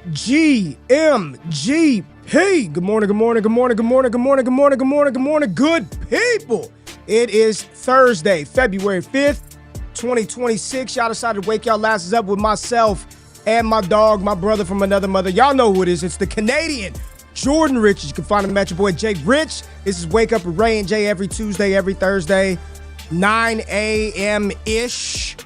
GMGP. Good morning, good morning, good morning, good morning, good morning, good morning, good morning, good morning, good people. It is Thursday, February 5th, 2026. Y'all decided to wake y'all asses up with myself and my dog, my brother from another mother. Y'all know who it is. It's the Canadian Jordan Rich. You can find him at your boy Jake Rich. This is Wake Up with Ray and Jay every Tuesday, every Thursday, 9 a.m.-ish.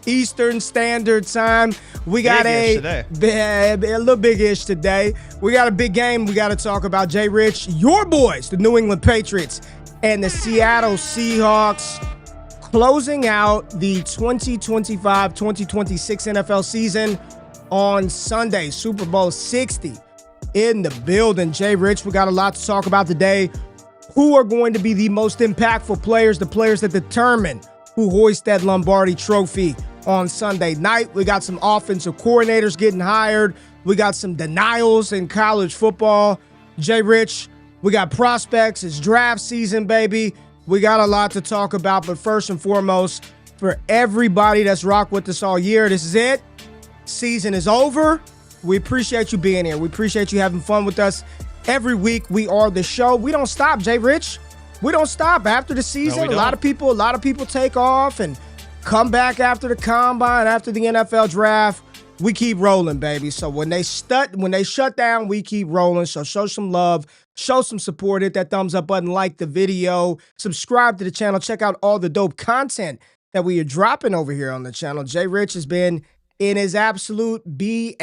Eastern Standard Time. We got a little big-ish today. We got a big game we got to talk about. Jay Rich, your boys, the New England Patriots and the Seattle Seahawks, closing out the 2025-2026 NFL season on Sunday. Super Bowl 60 in the building. Jay Rich, we got a lot to talk about today. Who are going to be the most impactful players, the players that determine who hoist that Lombardi trophy on Sunday night? We got some offensive coordinators getting hired. We got some denials in college football. Jay Rich, we got prospects. It's draft season, baby. We got a lot to talk about, but first and foremost, for everybody that's rocked with us all year, this is it. Season is over. We appreciate you being here. We appreciate you having fun with us. Every week, we are the show. We don't stop, Jay Rich. We don't stop after the season. No, a lot of people take off and come back after the combine, after the NFL draft. We keep rolling, baby. So when they shut down, we keep rolling. So show some love, show some support, hit that thumbs up button, like the video, subscribe to the channel, check out all the dope content that we are dropping over here on the channel. Jay Rich has been in his absolute bag,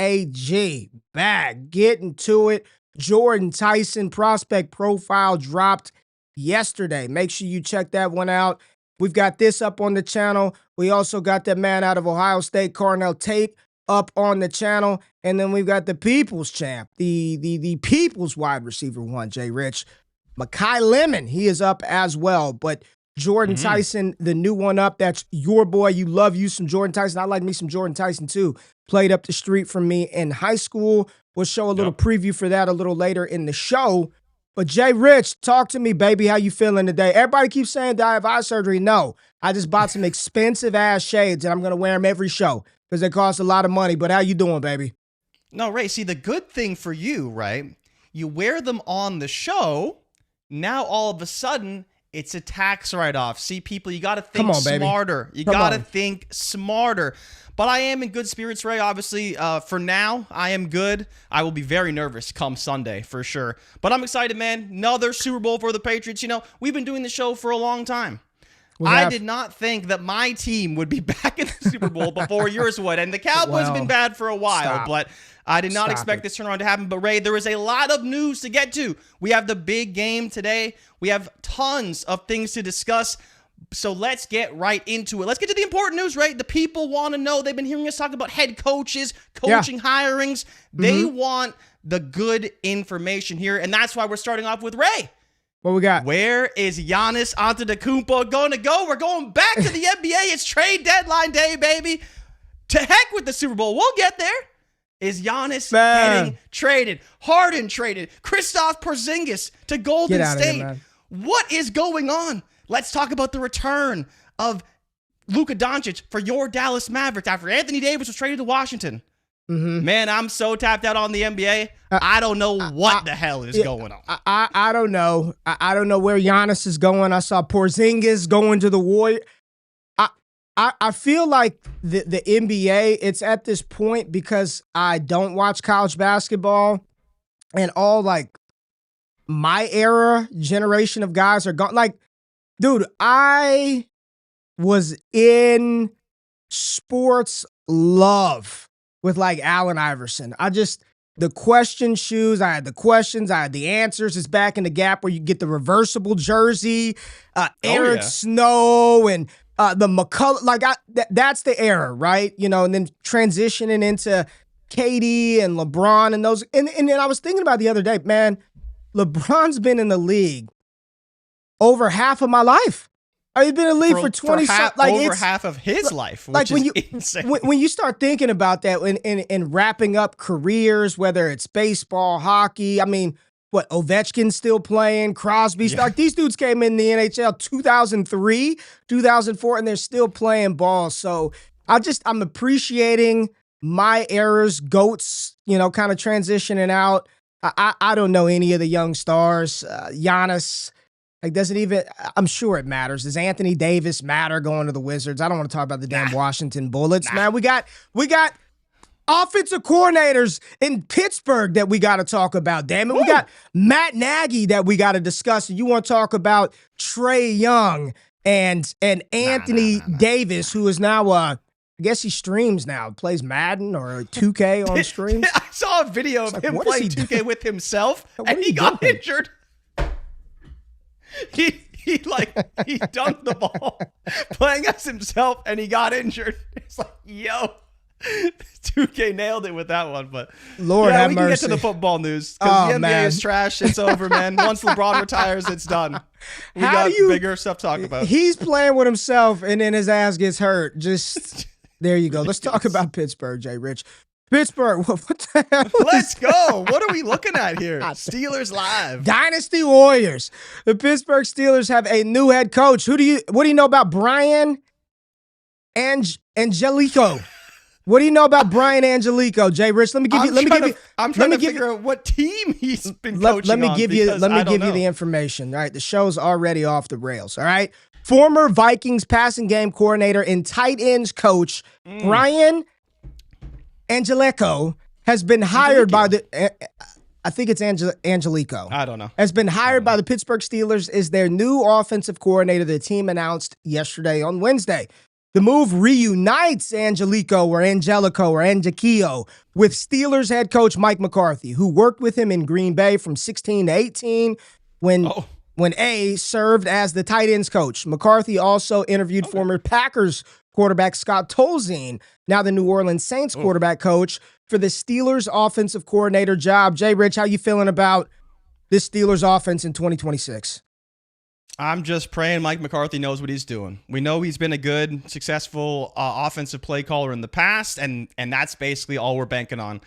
getting to it. Jordan Tyson prospect profile dropped yesterday. Make sure you check that one out. We've got this up on the channel. We also got that man out of Ohio State, Carnell Tate, up on the channel. And then we've got the People's Champ, the People's wide receiver one, Jay Rich. Mekhi Lemon, he is up as well. But Jordan Tyson, the new one up, that's your boy. You love you some Jordan Tyson. I like me some Jordan Tyson too. Played up the street from me in high school. We'll show a little preview for that a little later in the show. But Jay Rich, talk to me, baby. How you feeling today? Everybody keeps saying, "Do I have eye surgery?" No. I just bought some expensive-ass shades, and I'm going to wear them every show because they cost a lot of money. But how you doing, baby? No, Ray, see, the good thing for you, right, you wear them on the show, now all of a sudden, it's a tax write-off. See, people, you got to think smarter. You got to think smarter. But I am in good spirits, Ray. Obviously, for now, I am good. I will be very nervous come Sunday, for sure. But I'm excited, man. Another Super Bowl for the Patriots. You know, we've been doing the show for a long time. I did not think that my team would be back in the Super Bowl before yours would. And the Cowboys have been bad for a while, but I did not expect this turnaround to happen. But, Ray, there is a lot of news to get to. We have the big game today. We have tons of things to discuss. So let's get right into it. Let's get to the important news, right? The people want to know. They've been hearing us talk about head coaches, coaching hirings. They want the good information here, and that's why we're starting off with Ray. What we got? Where is Giannis Antetokounmpo going to go? We're going back to the NBA. It's trade deadline day, baby. To heck with the Super Bowl. We'll get there. Is Giannis getting traded? Harden traded. Kristaps Porzingis to Golden State. Here, what is going on? Let's talk about the return of Luka Doncic for your Dallas Mavericks after Anthony Davis was traded to Washington. Man, I'm so tapped out on the NBA. I don't know what the hell is going on. I don't know. I don't know where Giannis is going. I saw Porzingis going to the Warriors. I feel like the NBA, it's at this point because I don't watch college basketball and all like my era generation of guys are gone. Like, dude, I was in sports love with like Allen Iverson. The question shoes, I had the questions, I had the answers. It's back in the gap where you get the reversible jersey, Eric Snow and the McCullough. Like that's the era, right? You know, and then transitioning into KD and LeBron and those. And then I was thinking about the other day, man, LeBron's been in the league over half of my life. He's been in the league for 20 over half of his life, which like is insane. When you start thinking about that and wrapping up careers, whether it's baseball, hockey, I mean, what, Ovechkin's still playing, Crosby's, like these dudes came in the NHL 2003, 2004, and they're still playing ball. So I'm appreciating my era's GOATs, kind of transitioning out. I don't know any of the young stars. Giannis, doesn't even, I'm sure it matters. Does Anthony Davis matter going to the Wizards? I don't want to talk about the damn Washington Bullets, man. We got offensive coordinators in Pittsburgh that we got to talk about, damn it. We got Matt Nagy that we got to discuss. And you want to talk about Trae Young and Anthony Davis, who is now, I guess he streams now, plays Madden or 2K on streams. I saw a video of him playing 2K with himself, and he got injured. He dunked the ball playing as himself, and he got injured. It's like, yo. 2K nailed it with that one, but Lord have mercy. We can get to the football news because the NBA is trash. It's over, man. Once LeBron retires, it's done. We got bigger stuff to talk about. He's playing with himself, and then his ass gets hurt. Just there you go. Let's talk about Pittsburgh, Jay Rich. Pittsburgh, what the hell? Let's go. What are we looking at here? Steelers live. Dynasty Warriors. The Pittsburgh Steelers have a new head coach. What do you know about Brian Angelico? What do you know about Brian Angelico, Jay Rich? I'm trying to figure out what team he's been coaching Let me give you the information. All right, the show's already off the rails. All right, former Vikings passing game coordinator and tight ends coach Brian Angelico has been hired by the. I think it's Angelico. I don't know. Has been hired by the Pittsburgh Steelers as their new offensive coordinator. The team announced yesterday on Wednesday. The move reunites Angelico with Steelers head coach Mike McCarthy, who worked with him in Green Bay from 16 to 18 when A served as the tight ends coach. McCarthy also interviewed former Packers quarterback Scott Tolzien, now the New Orleans Saints quarterback coach, for the Steelers offensive coordinator job. Jay Rich, how you feeling about this Steelers offense in 2026? I'm just praying Mike McCarthy knows what he's doing. We know he's been a good, successful offensive play caller in the past, and that's basically all we're banking on.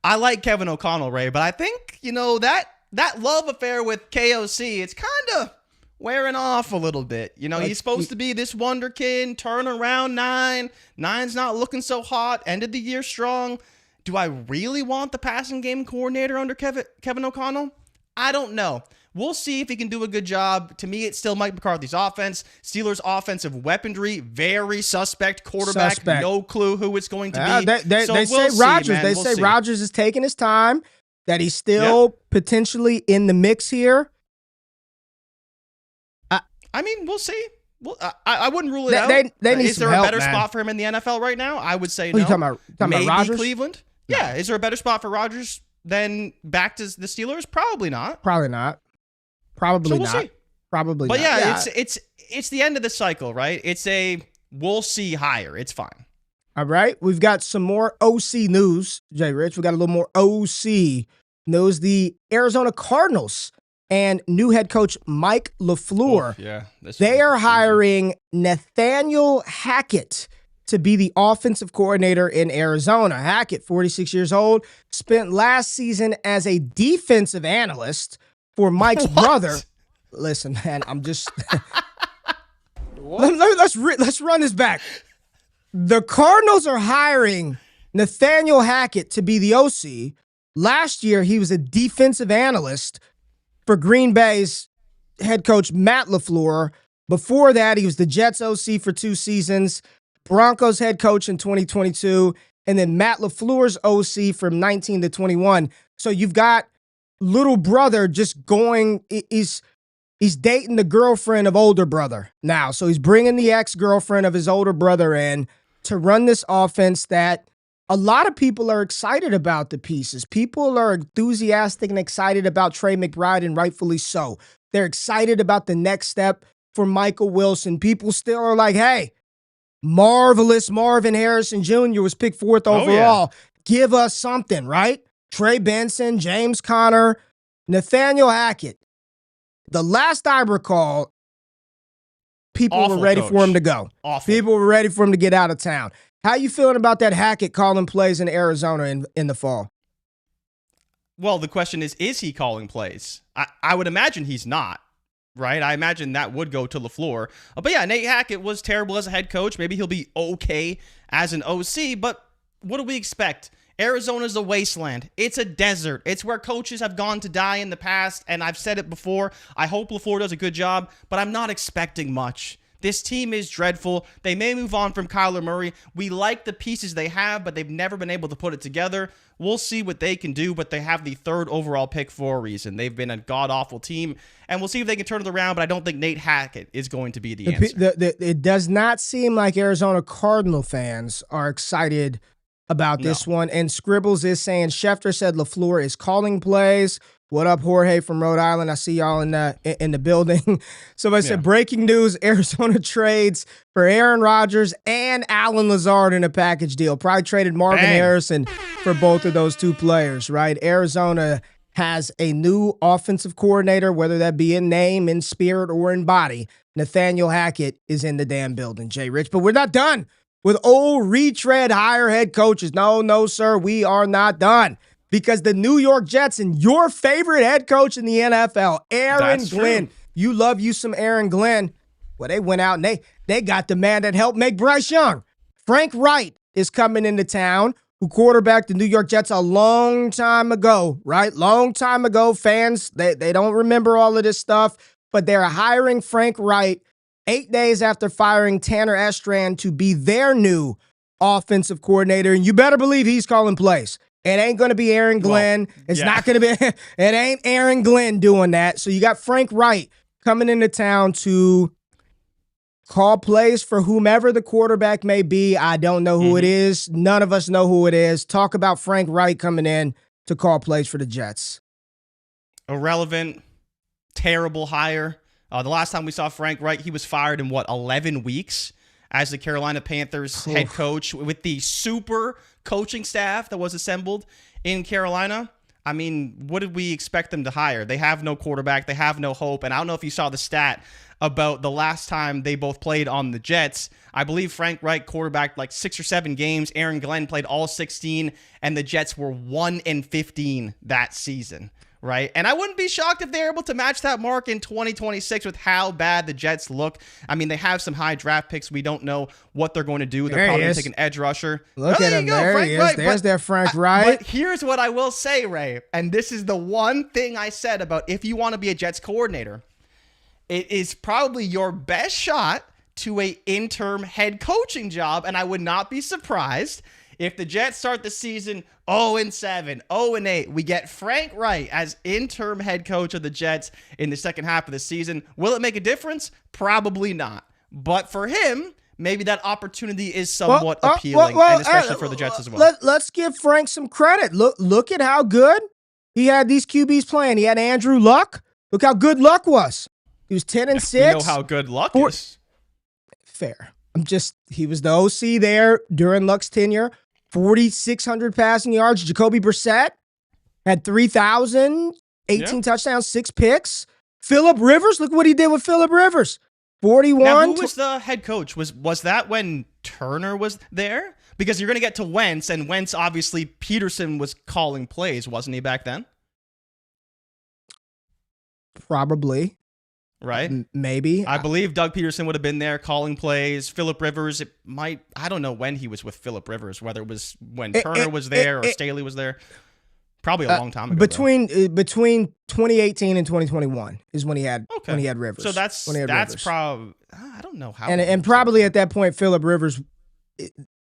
I like Kevin O'Connell, Ray, but I think, that love affair with KOC, it's kind of wearing off a little bit. He's supposed to be this wonder kid, turn around 9. 9's not looking so hot, ended the year strong. Do I really want the passing game coordinator under Kevin O'Connell? I don't know. We'll see if he can do a good job. To me, it's still Mike McCarthy's offense. Steelers' offensive weaponry, very suspect. Quarterback, no clue who it's going to be. They say Rodgers. They say Rodgers is taking his time, that he's still potentially in the mix here. We'll see. Well, I wouldn't rule it out. They need is there some help, a better man. spot for him in the NFL right now? I would say What no. Are you talking about Maybe Rodgers? Cleveland? No. Yeah. Is there a better spot for Rodgers than back to the Steelers? Probably not. Probably not. Probably we'll not. See. Probably but not. But it's the end of the cycle, right? It's a we'll see hire. It's fine. All right. We've got some more OC news, Jay Rich. We got a little more OC news. The Arizona Cardinals and new head coach Mike LaFleur. They are hiring Nathaniel Hackett to be the offensive coordinator in Arizona. Hackett, 46 years old, spent last season as a defensive analyst for Mike's brother. Listen, man, I'm just let's run this back. The Cardinals are hiring Nathaniel Hackett to be the OC. Last year, he was a defensive analyst for Green Bay's head coach Matt LaFleur. Before that, he was the Jets OC for 2 seasons, Broncos head coach in 2022, and then Matt LaFleur's OC from 19 to 21. So you've got little brother just going, he's dating the girlfriend of older brother now. So he's bringing the ex-girlfriend of his older brother in to run this offense that a lot of people are excited about the pieces. People are enthusiastic and excited about Trey McBride, and rightfully so. They're excited about the next step for Michael Wilson. People still are like, hey, marvelous Marvin Harrison Jr. was picked 4th overall. Give us something, right? Trey Benson, James Conner, Nathaniel Hackett. The last I recall, people were ready for him to go. People were ready for him to get out of town. How you feeling about that Hackett calling plays in Arizona in the fall? Well, the question is he calling plays? I would imagine he's not, right? I imagine that would go to LaFleur. But yeah, Nate Hackett was terrible as a head coach. Maybe he'll be okay as an OC, but what do we expect? Arizona's a wasteland. It's a desert. It's where coaches have gone to die in the past, and I've said it before. I hope LaFleur does a good job, but I'm not expecting much. This team is dreadful. They may move on from Kyler Murray. We like the pieces they have, but they've never been able to put it together. We'll see what they can do, but they have the 3rd overall pick for a reason. They've been a god-awful team, and we'll see if they can turn it around, but I don't think Nate Hackett is going to be the answer. It does not seem like Arizona Cardinal fans are excited about this one, and Scribbles is saying Schefter said LaFleur is calling plays. What up, Jorge from Rhode Island? I see y'all in the building. Somebody said, breaking news, Arizona trades for Aaron Rodgers and Alan Lazard in a package deal. Probably traded Marvin Harrison for both of those 2 players, right? Arizona has a new offensive coordinator, whether that be in name, in spirit, or in body. Nathaniel Hackett is in the damn building, Jay Rich. But we're not done with old retread hire head coaches. No, sir, we are not done. Because the New York Jets and your favorite head coach in the NFL, Aaron Glenn. True. You love you some Aaron Glenn. Well, they went out and they got the man that helped make Bryce Young. Frank Reich is coming into town, who quarterbacked the New York Jets a long time ago, right? Long time ago. Fans, they don't remember all of this stuff, but they're hiring Frank Reich 8 days after firing Tanner Estrand to be their new offensive coordinator. And you better believe he's calling plays. It ain't going to be Aaron Glenn. It's not going to be, it ain't Aaron Glenn doing that. So you got Frank Reich coming into town to call plays for whomever the quarterback may be. I don't know who it is. None of us know who it is. Talk about Frank Reich coming in to call plays for the Jets. Irrelevant, terrible hire. The last time we saw Frank Reich, he was fired in 11 weeks as the Carolina Panthers head coach with the super coaching staff that was assembled in Carolina. I mean, what did we expect them to hire? They have no quarterback. They have no hope. And I don't know if you saw the stat about the last time they both played on the Jets. I believe Frank Reich quarterbacked like 6 or 7 games. Aaron Glenn played all 16, and the Jets were 1-15 that season. Right? And I wouldn't be shocked if they're able to match that mark in 2026 with how bad the Jets look. I mean, they have some high draft picks. We don't know what they're going to do. They're probably going to take an edge rusher. Look at him. There he is. There's their Frank Reich. But here's what I will say, Ray, and this is the one thing I said about if you want to be a Jets coordinator, it is probably your best shot to a interim head coaching job, and I would not be surprised if the Jets start the season 0-7, 0-8, we get Frank Reich as interim head coach of the Jets in the second half of the season. Will it make a difference? Probably not. But for him, maybe that opportunity is somewhat appealing, and especially for the Jets as well. Let's give Frank some credit. Look at how good he had these QBs playing. He had Andrew Luck. Look how good Luck was. He was 10-6. We know how good Luck is. Fair. He was the OC there during Luck's tenure. 4,600 passing yards. Jacoby Brissett had 3,000, 18 touchdowns, 6 picks. Phillip Rivers, look what he did with Phillip Rivers. 41. Now, who was the head coach? Was that when Turner was there? Because you're going to get to Wentz, and Wentz, obviously, Peterson was calling plays, wasn't he, back then? Probably. Right? Maybe. I believe Doug Peterson would have been there calling plays. Phillip Rivers, I don't know when he was with Phillip Rivers, whether it was when Turner was there or Staley was there. Probably a long time ago. Between 2018 and 2021 is when he had Rivers. So that's probably, I don't know how. And probably at that point, Phillip Rivers,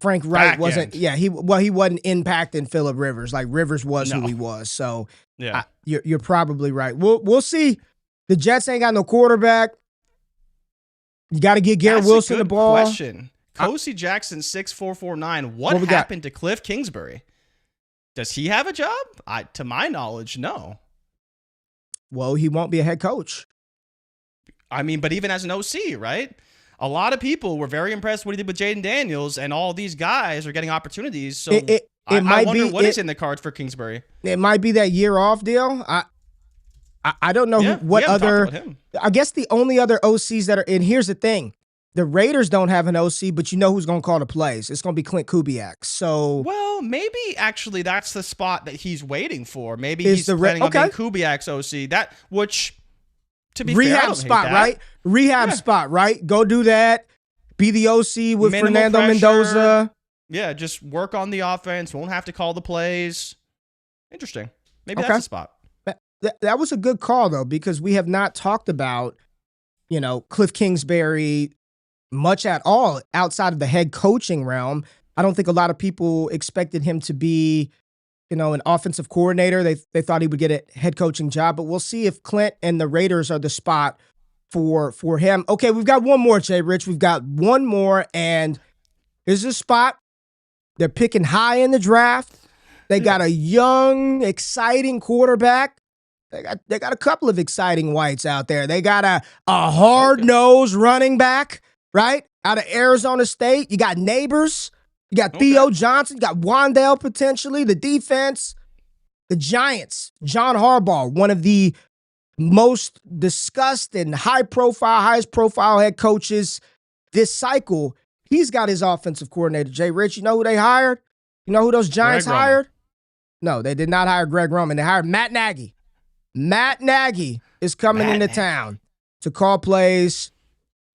Frank Reich wasn't. Yeah, he wasn't impacting Phillip Rivers. Like Rivers was who he was. So yeah, you're probably right. We'll see. The Jets ain't got no quarterback. You got to get Garrett Wilson the ball. Question. Kosi Jackson 6'4", What happened to Cliff Kingsbury? Does he have a job? To my knowledge, no. Well, he won't be a head coach. I mean, but even as an OC, right? A lot of people were very impressed with what he did with Jaden Daniels, and all these guys are getting opportunities. So I wonder what is in the cards for Kingsbury. It might be that year off deal. I don't know what other. I guess the only other OCs that are in. Here's the thing: the Raiders don't have an OC, but you know who's going to call the plays. It's going to be Clint Kubiak. So maybe actually that's the spot that he's waiting for. Maybe he's planning on being Kubiak's OC. To be rehab fair, spot, right? Rehab spot, right? Go do that. Be the OC with Minimal Fernando pressure. Mendoza. Yeah, just work on the offense. Won't have to call the plays. Interesting. Maybe that's the spot. That was a good call, though, because we have not talked about, Cliff Kingsbury much at all outside of the head coaching realm. I don't think a lot of people expected him to be, an offensive coordinator. They thought he would get a head coaching job, but we'll see if Clint and the Raiders are the spot for him. Okay, we've got one more, Jay Rich. We've got one more, and here's a spot. They're picking high in the draft. They got a young, exciting quarterback. They got a couple of exciting whites out there. They got a hard-nosed running back, right, out of Arizona State. You got Neighbors. You got Theo Johnson. You got Wandale potentially. The defense. The Giants. John Harbaugh, one of the most discussed and highest profile head coaches this cycle. He's got his offensive coordinator, Jay Rich. You know who they hired? You know who those Giants hired? No, they did not hire Greg Roman. They hired Matt Nagy. Matt Nagy is coming into town to call plays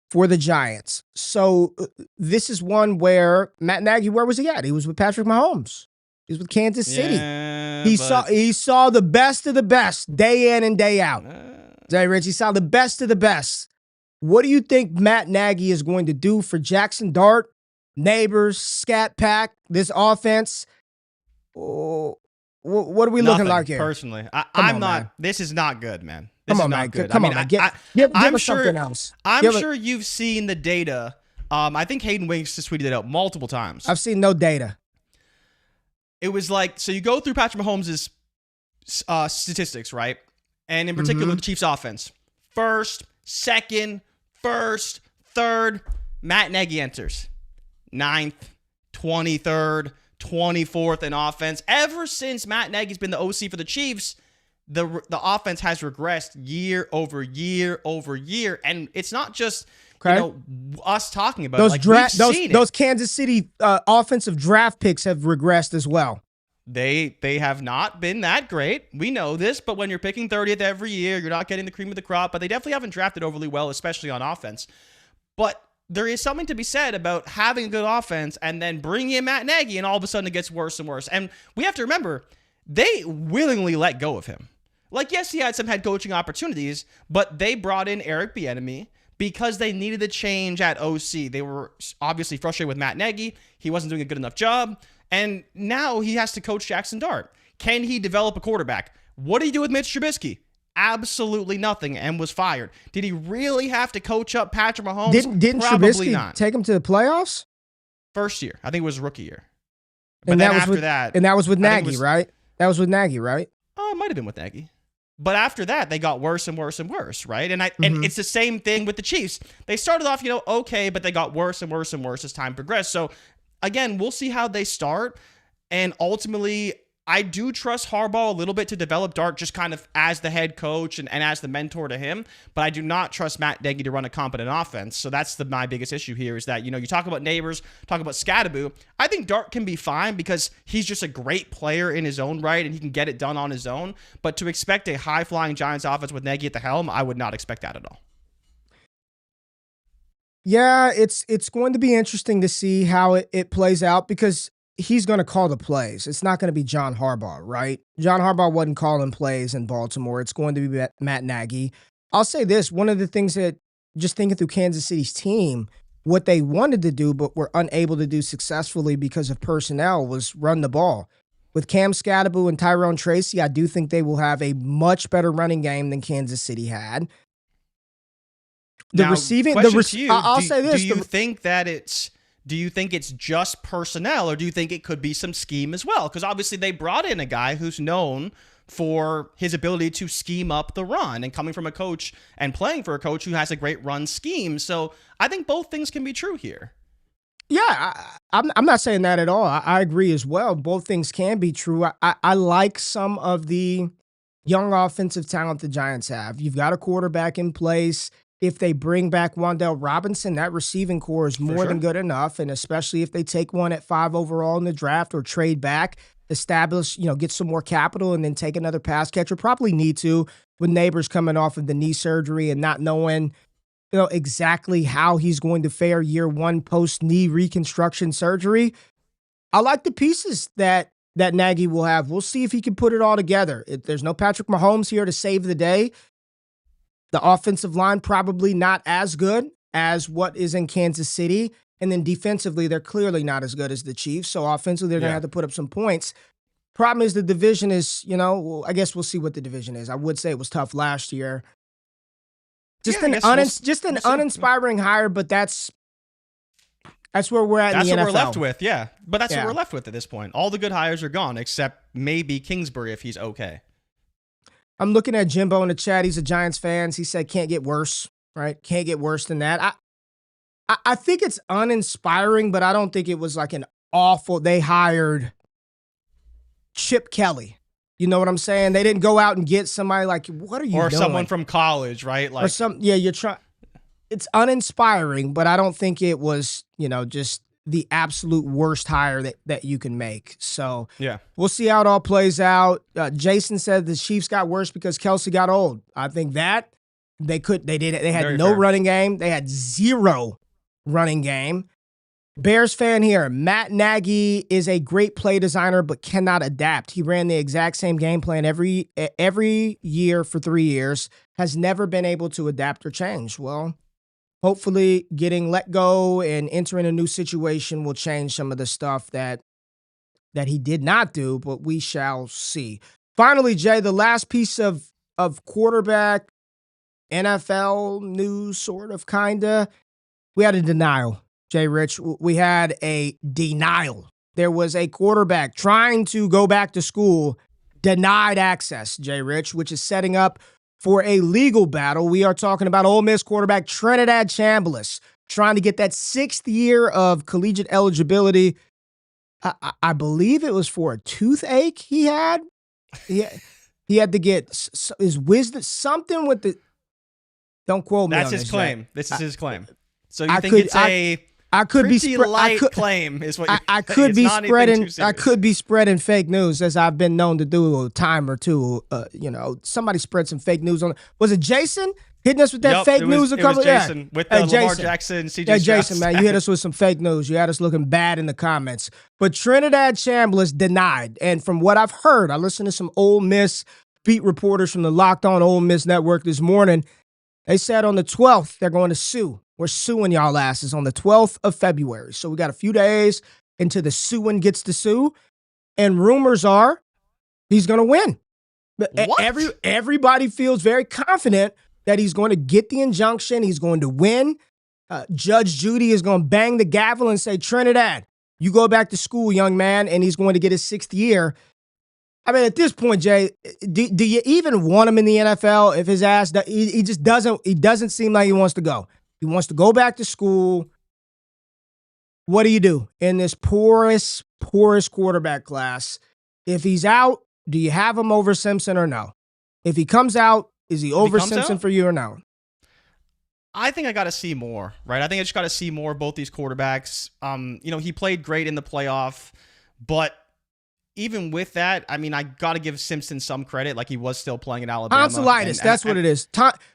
for the Giants. So this is one where Matt Nagy, where was he at? He was with Patrick Mahomes. He was with Kansas City. Yeah, he saw the best of the best day in and day out. Jay Rich, he saw the best of the best. What do you think Matt Nagy is going to do for Jackson Dart, Neighbors, Scat Pack, this offense? Oh, what are we looking like here? Personally, I'm not. Man. This is not good, man. This is not good. Come on, man. Give us something else. I'm sure you've seen the data. I think Hayden Winks has tweeted it out multiple times. I've seen no data. It was like, so you go through Patrick Mahomes' statistics, right? And in particular, the Chiefs' offense. First, second, third, Matt Nagy enters. 9th, 23rd, 24th in offense. Ever since Matt Nagy's been the OC for the Chiefs, the offense has regressed year over year over year. And it's not just us talking about those Kansas City offensive draft picks have regressed as well. They have not been that great. We know this, but when you're picking 30th every year, you're not getting the cream of the crop, but they definitely haven't drafted overly well, especially on offense. But there is something to be said about having a good offense and then bringing in Matt Nagy, and all of a sudden it gets worse and worse. And we have to remember, they willingly let go of him. Like, yes, he had some head coaching opportunities, but they brought in Eric Bieniemy because they needed a change at OC. They were obviously frustrated with Matt Nagy. He wasn't doing a good enough job. And now he has to coach Jackson Dart. Can he develop a quarterback? What did he do with Mitch Trubisky? Absolutely nothing, and was fired. Did he really have to coach up Patrick Mahomes? Didn't Probably Trubisky not. Take him to the playoffs? First year. I think it was rookie year. But and then that was with Nagy, right? That was with Nagy, right? Oh, it might have been with Nagy. But after that, they got worse and worse and worse, right? And and it's the same thing with the Chiefs. They started off, okay, but they got worse and worse and worse as time progressed. So, again, we'll see how they start. And ultimately, I do trust Harbaugh a little bit to develop Dart just kind of as the head coach and as the mentor to him. But I do not trust Matt Nagy to run a competent offense. So that's my biggest issue here is that, you talk about Neighbors, talk about Scattaboo. I think Dart can be fine because he's just a great player in his own right and he can get it done on his own. But to expect a high-flying Giants offense with Nagy at the helm, I would not expect that at all. Yeah, it's going to be interesting to see how it plays out because he's going to call the plays. It's not going to be John Harbaugh, right? John Harbaugh wasn't calling plays in Baltimore. It's going to be Matt Nagy. I'll say this. One of the things that, just thinking through Kansas City's team, what they wanted to do but were unable to do successfully because of personnel was run the ball. With Cam Scattaboo and Tyrone Tracy, I do think they will have a much better running game than Kansas City had. I'll say this. Do you think that do you think it's just personnel, or do you think it could be some scheme as well? Because obviously they brought in a guy who's known for his ability to scheme up the run and coming from a coach and playing for a coach who has a great run scheme. So I think both things can be true here. Yeah, I'm not saying that at all. I agree as well. Both things can be true. I like some of the young offensive talent the Giants have. You've got a quarterback in place. If they bring back Wandale Robinson, that receiving core is more than good enough, and especially if they take one at 5 overall in the draft or trade back, establish, get some more capital and then take another pass catcher. Probably need to with Neighbors coming off of the knee surgery and not knowing, exactly how he's going to fare year one post-knee reconstruction surgery. I like the pieces that Nagy will have. We'll see if he can put it all together. There's no Patrick Mahomes here to save the day. The offensive line probably not as good as what is in Kansas City. And then defensively, they're clearly not as good as the Chiefs. So offensively, they're going to have to put up some points. Problem is the division is, I guess we'll see what the division is. I would say it was tough last year. Just an uninspiring hire, but that's where we're at in the NFL. That's what we're left with, yeah. But that's what we're left with at this point. All the good hires are gone, except maybe Kingsbury if he's okay. I'm looking at Jimbo in the chat. He's a Giants fan. He said can't get worse, right? Can't get worse than that. I think it's uninspiring, but I don't think it was like an awful. They hired Chip Kelly. You know what I'm saying? They didn't go out and get somebody like, what are you doing? Or someone from college, right? Like, you're trying. It's uninspiring, but I don't think it was, just the absolute worst hire that you can make. So we'll see how it all plays out. Jason said the Chiefs got worse because Kelsey got old. I think that they had Very no fair. running game. They had zero running game. Bears fan here. Matt Nagy is a great play designer, but cannot adapt. He ran the exact same game plan every year for 3 years, has never been able to adapt or change. Well, hopefully getting let go and entering a new situation will change some of the stuff that he did not do, but we shall see. Finally, Jay, the last piece of quarterback NFL news, sort of, kinda. We had a denial. Jay Rich, we had a denial. There was a quarterback trying to go back to school, denied access, Jay Rich, which is setting up for a legal battle. We are talking about Ole Miss quarterback Trinidad Chambliss trying to get that 6th year of collegiate eligibility. I believe it was for a toothache he had. He had to get his wisdom, something with the. Don't quote me. That's on his this, claim. Jay. This is his claim. So you think it's a pretty light claim is what I could be spreading. I could be spreading fake news, as I've been known to do a time or two. Somebody spread some fake news on. Was it Jason hitting us with that fake news a couple? It was Jason with the Lamar Jackson, CJ Stroud. Jason, man, you hit us with some fake news. You had us looking bad in the comments. But Trinidad Chambliss denied, and from what I've heard, I listened to some Ole Miss beat reporters from the Locked On Ole Miss Network this morning. They said on the 12th they're going to sue. We're suing y'all asses on the 12th of February. So we got a few days until the suing gets to sue. And rumors are he's going to win. What? Everybody feels very confident that he's going to get the injunction. He's going to win. Judge Judy is going to bang the gavel and say, Trinidad, you go back to school, young man, and he's going to get his 6th year. I mean, at this point, Jay, do you even want him in the NFL if his ass, he just doesn't seem like he wants to go. He wants to go back to school. What do you do in this poorest quarterback class? If he's out, do you have him over Simpson or no? If he comes out, is he over Simpson for you or no? I think I got to see more, right? I think I just got to see more of both these quarterbacks. He played great in the playoff, but even with that, I mean, I got to give Simpson some credit. Like, he was still playing in Alabama. Tonsillitis, that's what it is.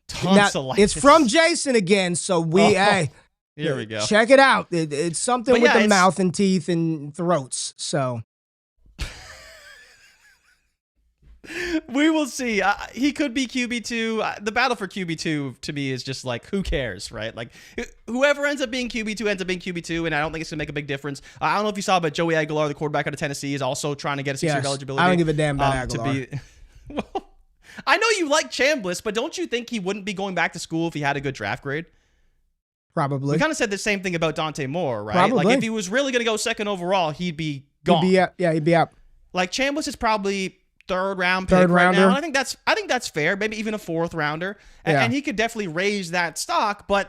Tonsillitis. It's from Jason again, so here we go. Check it out. It's something with the mouth and teeth and throats, so. We will see. He could be QB2. The battle for QB2 to me is just like, who cares, right? Like, whoever ends up being QB2 ends up being QB2, and I don't think it's going to make a big difference. I don't know if you saw, but Joey Aguilar, the quarterback out of Tennessee, is also trying to get a 6-year eligibility. I don't give a damn about Aguilar. Well, I know you like Chambliss, but don't you think he wouldn't be going back to school if he had a good draft grade? Probably. We kind of said the same thing about Dante Moore, right? Probably. Like, if he was really going to go 2nd overall, he'd be gone. He'd be out. Like, Chambliss is probably third round pick right now. And I think that's fair. Maybe even a 4th rounder. And he could definitely raise that stock. But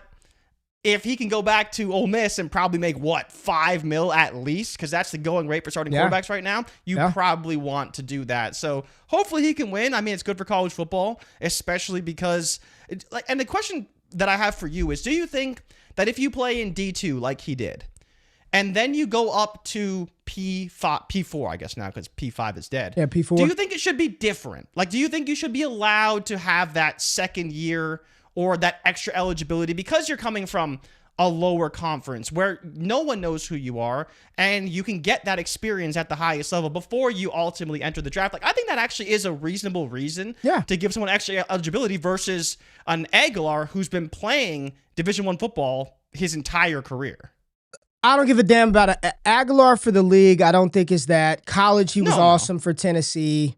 if he can go back to Ole Miss and probably make $5 million at least, because that's the going rate for starting quarterbacks right now, you probably want to do that. So hopefully he can win. I mean, it's good for college football, especially because and the question that I have for you is, do you think that if you play in D2 like he did, and then you go up to P4, I guess now, because P5 is dead. Yeah, P4. Do you think it should be different? Like, do you think you should be allowed to have that 2nd year or that extra eligibility because you're coming from a lower conference where no one knows who you are, and you can get that experience at the highest level before you ultimately enter the draft. Like, I think that actually is a reasonable reason to give someone extra eligibility versus an Aguilar who's been playing Division I football his entire career. I don't give a damn about Aguilar for the league. I don't think is that. College, he was awesome for Tennessee.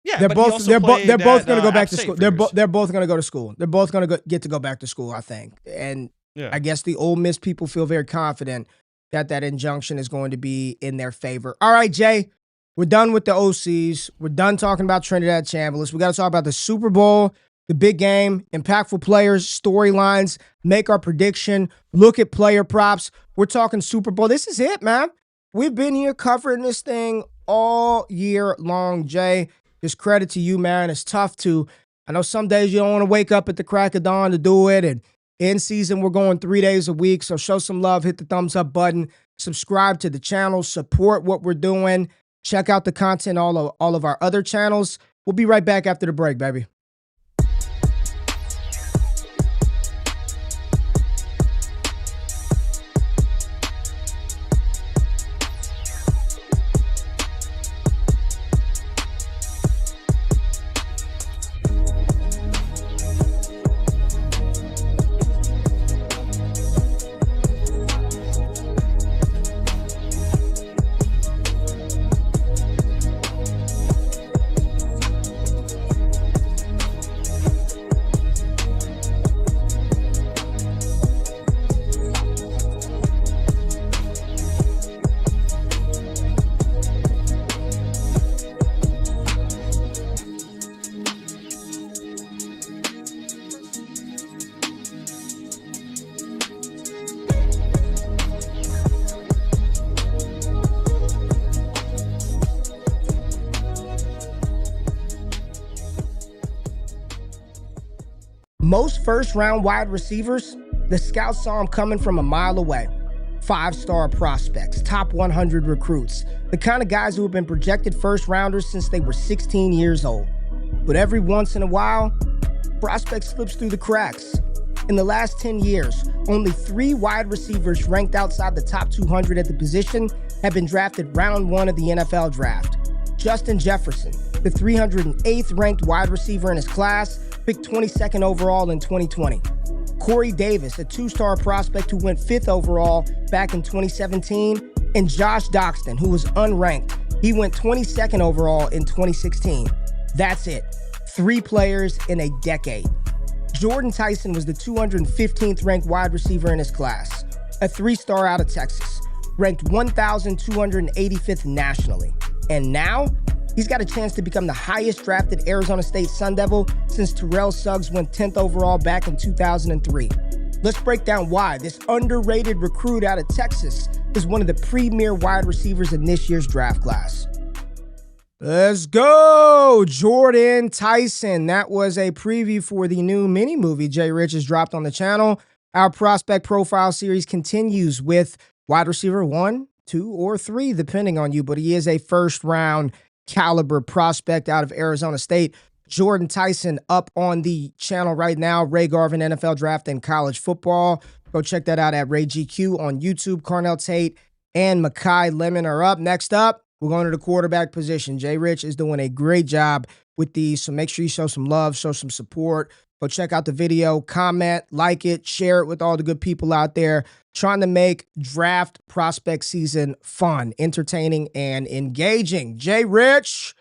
Yeah, they're both going to go back to school. They're both going to go to school. They're both going to get to go back to school, I think. And I guess the Ole Miss people feel very confident that injunction is going to be in their favor. All right, Jay, we're done with the OCs. We're done talking about Trinidad Chambliss. We got to talk about the Super Bowl, the big game, impactful players, storylines, make our prediction, look at player props. We're talking Super Bowl. This is it, man. We've been here covering this thing all year long, Jay. Just credit to you, man. It's tough I know some days you don't want to wake up at the crack of dawn to do it. And in season, we're going 3 days a week. So show some love, hit the thumbs up button, subscribe to the channel, support what we're doing. Check out the content, all of our other channels. We'll be right back after the break, baby. Most first-round wide receivers, the scouts saw them coming from a mile away. 5-star prospects, top 100 recruits, the kind of guys who have been projected first-rounders since they were 16 years old. But every once in a while, prospect slips through the cracks. In the last 10 years, only 3 wide receivers ranked outside the top 200 at the position have been drafted round 1 of the NFL draft. Justin Jefferson, the 308th ranked wide receiver in his class, picked 22nd overall in 2020. Corey Davis, a 2-star prospect who went 5th overall back in 2017. And Josh Doxson, who was unranked. He went 22nd overall in 2016. That's it. 3 players in a decade. Jordan Tyson was the 215th ranked wide receiver in his class. A 3-star out of Texas. Ranked 1,285th nationally. And now, he's got a chance to become the highest drafted Arizona State Sun Devil since Terrell Suggs went 10th overall back in 2003. Let's break down why this underrated recruit out of Texas is one of the premier wide receivers in this year's draft class. Let's go, Jordan Tyson. That was a preview for the new mini movie Jay Rich has dropped on the channel. Our prospect profile series continues with wide receiver 1, 2, or 3, depending on you, but he is a first-round caliber prospect out of Arizona State. Jordan Tyson up on the channel right now. Ray Garvin, NFL Draft and College Football. Go check that out at Ray GQ on YouTube. Carnell Tate and Makai Lemon are up. Next up, we're going to the quarterback position. Jay Rich is doing a great job with these, so make sure you show some love, show some support. Go check out the video, comment, like it, share it with all the good people out there trying to make draft prospect season fun, entertaining, and engaging. Jay Rich,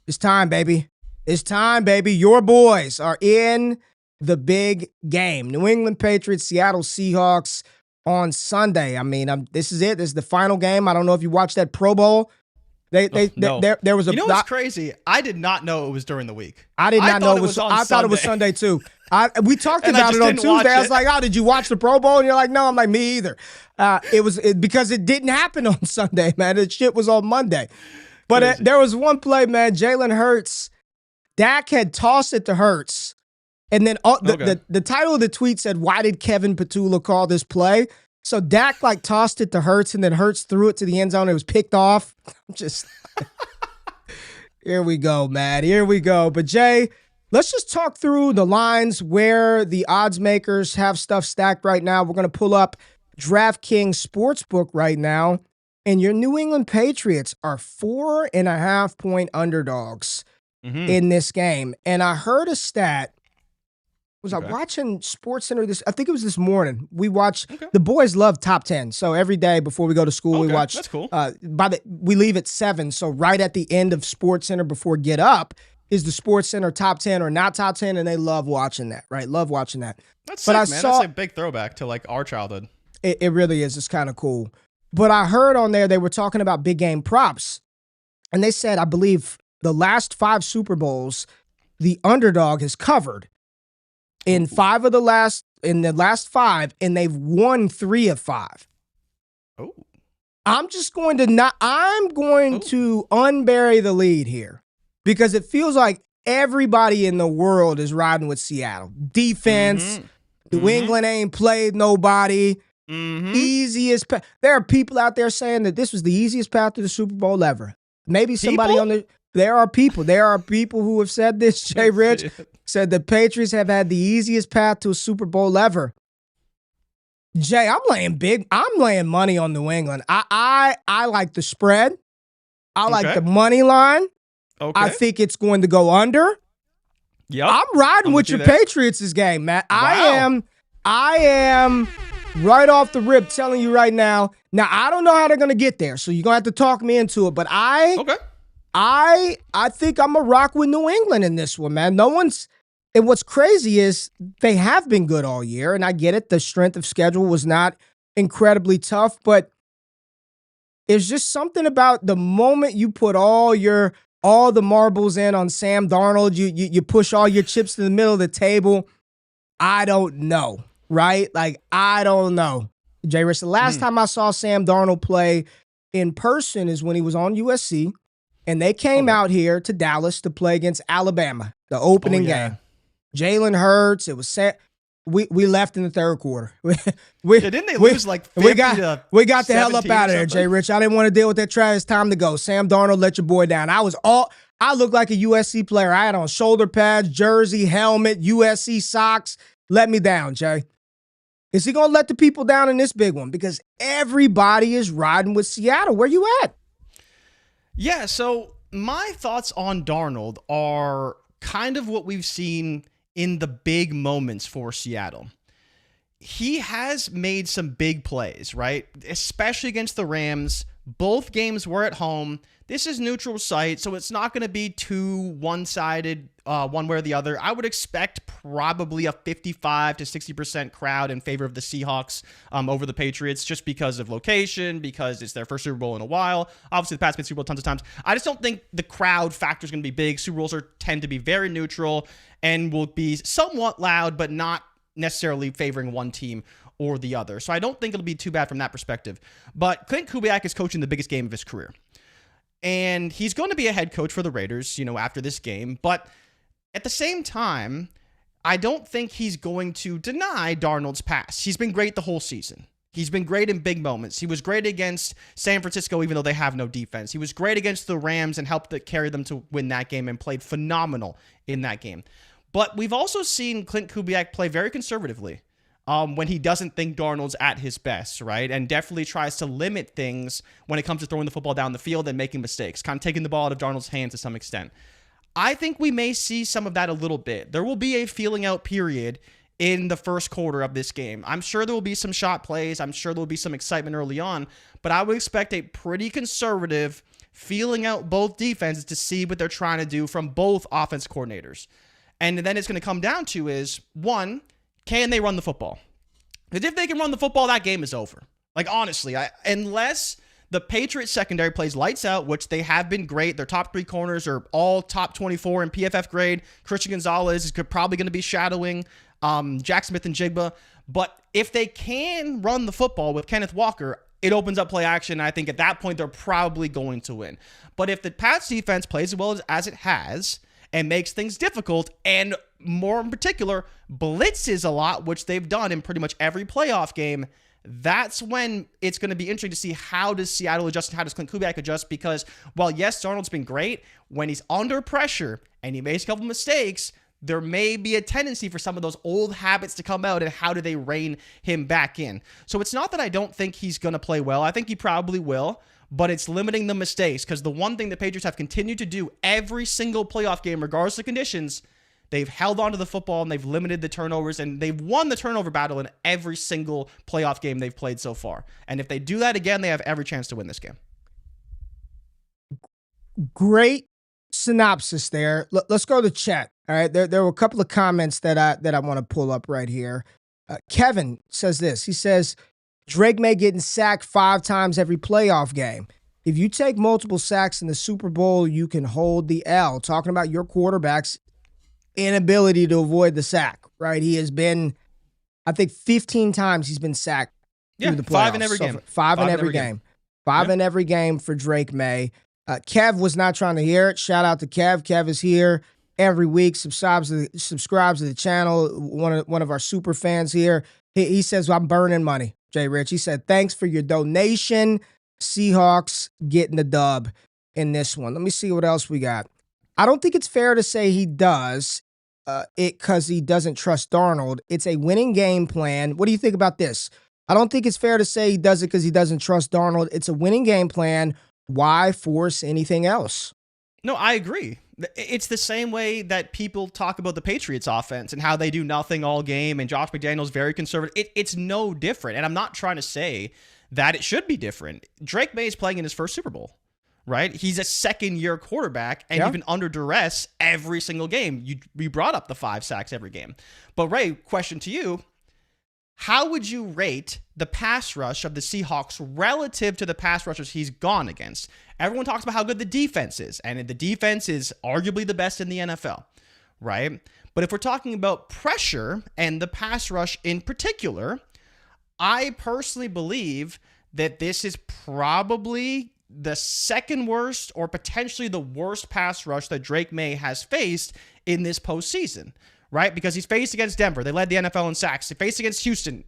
it's time, baby. It's time, baby. Your boys are in the big game. New England Patriots, Seattle Seahawks on Sunday. I mean, this is it. This is the final game. I don't know if you watched that Pro Bowl. There was a. You know what's crazy? I did not know it was during the week. I did not know it was. I thought it was Sunday too. We talked about it on Tuesday. I was like, "Oh, did you watch the Pro Bowl?" And you're like, "No." I'm like, "Me either." Because it didn't happen on Sunday, man. The shit was on Monday. But there was one play, man. Jalen Hurts, Dak had tossed it to Hurts, and then the title of the tweet said, "Why did Kevin Petula call this play?" So Dak tossed it to Hurts, and then Hurts threw it to the end zone. It was picked off. I'm just here we go, man. Here we go. But Jay, Let's just talk through the lines where the odds makers have stuff stacked right now. We're going to pull up DraftKings Sportsbook right now, and your New England Patriots are 4.5-point underdogs in this game. And I heard a stat. I watching SportsCenter this? I think it was this morning. We watch. The boys love top 10. So every day before we go to school, we watch. That's cool. We leave at 7. So right at the end of SportsCenter before Get Up is the SportsCenter top 10 or not top 10, and they love watching that. Right, love watching that. That's sick, man. That's a big throwback to like our childhood. It really is. It's kind of cool. But I heard on there they were talking about big game props, and they said I believe the last 5 Super Bowls the underdog has covered. In the last 5, and they've won 3 of 5. Oh. I'm going to unbury the lead here because it feels like everybody in the world is riding with Seattle. Defense, New England ain't played nobody. Easiest path. There are people out there saying that this was the easiest path to the Super Bowl ever. Maybe somebody there are people who have said this, Jay Rich. Said the Patriots have had the easiest path to a Super Bowl ever. Jay, I'm laying money on New England. I like the spread. I like the money line. Okay. I think it's going to go under. Yep. I'm riding with your Patriots this game, Matt. Wow. I am right off the rip telling you right now. Now, I don't know how they're going to get there, so you're going to have to talk me into it, but I think I'm a rock with New England in this one, man. And what's crazy is they have been good all year, and I get it. The strength of schedule was not incredibly tough, but there's just something about the moment you put all the marbles in on Sam Darnold, you push all your chips to the middle of the table. I don't know, right? Like, I don't know. Jay Rich, the last time I saw Sam Darnold play in person is when he was on USC, and they came out here to Dallas to play against Alabama, the opening game. Jalen Hurts. It was we left in the third quarter. Didn't they lose like 50 we got the hell up out of there, Jay Rich. I didn't want to deal with that trash. It's time to go. Sam Darnold, let your boy down. I looked like a USC player. I had on shoulder pads, jersey, helmet, USC socks. Let me down, Jay. Is he gonna let the people down in this big one? Because everybody is riding with Seattle. Where you at? Yeah. So my thoughts on Darnold are kind of what we've seen in the big moments for Seattle. He has made some big plays, right? Especially against the Rams. Both games were at home. This is neutral site, so it's not going to be too one-sided one way or the other. I would expect probably a 55 to 60% crowd in favor of the Seahawks over the Patriots just because of location, because it's their first Super Bowl in a while. Obviously, the Pats been Super Bowl tons of times. I just don't think the crowd factor is going to be big. Super Bowls tend to be very neutral and will be somewhat loud, but not necessarily favoring one team or the other. So I don't think it'll be too bad from that perspective. But Clint Kubiak is coaching the biggest game of his career. And he's going to be a head coach for the Raiders, after this game. But at the same time, I don't think he's going to deny Darnold's past. He's been great the whole season. He's been great in big moments. He was great against San Francisco, even though they have no defense. He was great against the Rams and helped carry them to win that game and played phenomenal in that game. But we've also seen Clint Kubiak play very conservatively when he doesn't think Darnold's at his best, right? And definitely tries to limit things when it comes to throwing the football down the field and making mistakes, kind of taking the ball out of Darnold's hands to some extent. I think we may see some of that a little bit. There will be a feeling out period in the first quarter of this game. I'm sure there will be some shot plays. I'm sure there will be some excitement early on, but I would expect a pretty conservative feeling out both defenses to see what they're trying to do from both offense coordinators. And then it's going to come down to is, one, can they run the football? Because if they can run the football, that game is over. Like, honestly, unless the Patriots secondary plays lights out, which they have been great. Their top 3 corners are all top 24 in PFF grade. Christian Gonzalez is probably going to be shadowing Jack Smith and Jigba. But if they can run the football with Kenneth Walker, it opens up play action. I think at that point, they're probably going to win. But if the Pats defense plays as well as it has and makes things difficult, and more in particular, blitzes a lot, which they've done in pretty much every playoff game, that's when it's going to be interesting to see how does Seattle adjust and how does Clint Kubiak adjust, because while, yes, Darnold's been great, when he's under pressure and he makes a couple mistakes, there may be a tendency for some of those old habits to come out, and how do they rein him back in? So it's not that I don't think he's going to play well. I think he probably will, but it's limiting the mistakes, because the one thing the Patriots have continued to do every single playoff game, regardless of conditions, they've held onto the football and they've limited the turnovers, and they've won the turnover battle in every single playoff game they've played so far. And if they do that again, they have every chance to win this game. Great synopsis there. Let's go to chat. All right, there were a couple of comments that I want to pull up right here. Kevin says this. He says, Drake May getting sacked 5 times every playoff game. If you take multiple sacks in the Super Bowl, you can hold the L. Talking about your quarterback's inability to avoid the sack, right? He has been, I think, 15 times he's been sacked through the playoffs. 5 in every game. 5 in every game. 5 in every game for Drake May. Kev was not trying to hear it. Shout out to Kev. Kev is here every week, subscribes to the channel, one of our super fans here. He says, well, I'm burning money, Jay Rich. He said, thanks for your donation. Seahawks getting the dub in this one. Let me see what else we got. I don't think it's fair to say he does it because he doesn't trust Darnold. It's a winning game plan. What do you think about this? I don't think it's fair to say he does it because he doesn't trust Darnold. It's a winning game plan. Why force anything else? No, I agree. It's the same way that people talk about the Patriots offense and how they do nothing all game, and Josh McDaniels very conservative. It's no different. And I'm not trying to say that it should be different. Drake May is playing in his first Super Bowl, right? He's a second-year quarterback, and you've been under duress every single game. You brought up the 5 sacks every game. But Ray, question to you. How would you rate the pass rush of the Seahawks relative to the pass rushers he's gone against? Everyone talks about how good the defense is, and the defense is arguably the best in the NFL, right? But if we're talking about pressure and the pass rush in particular, I personally believe that this is probably the second worst or potentially the worst pass rush that Drake May has faced in this postseason. Right? Because he's faced against Denver. They led the NFL in sacks. He faced against Houston.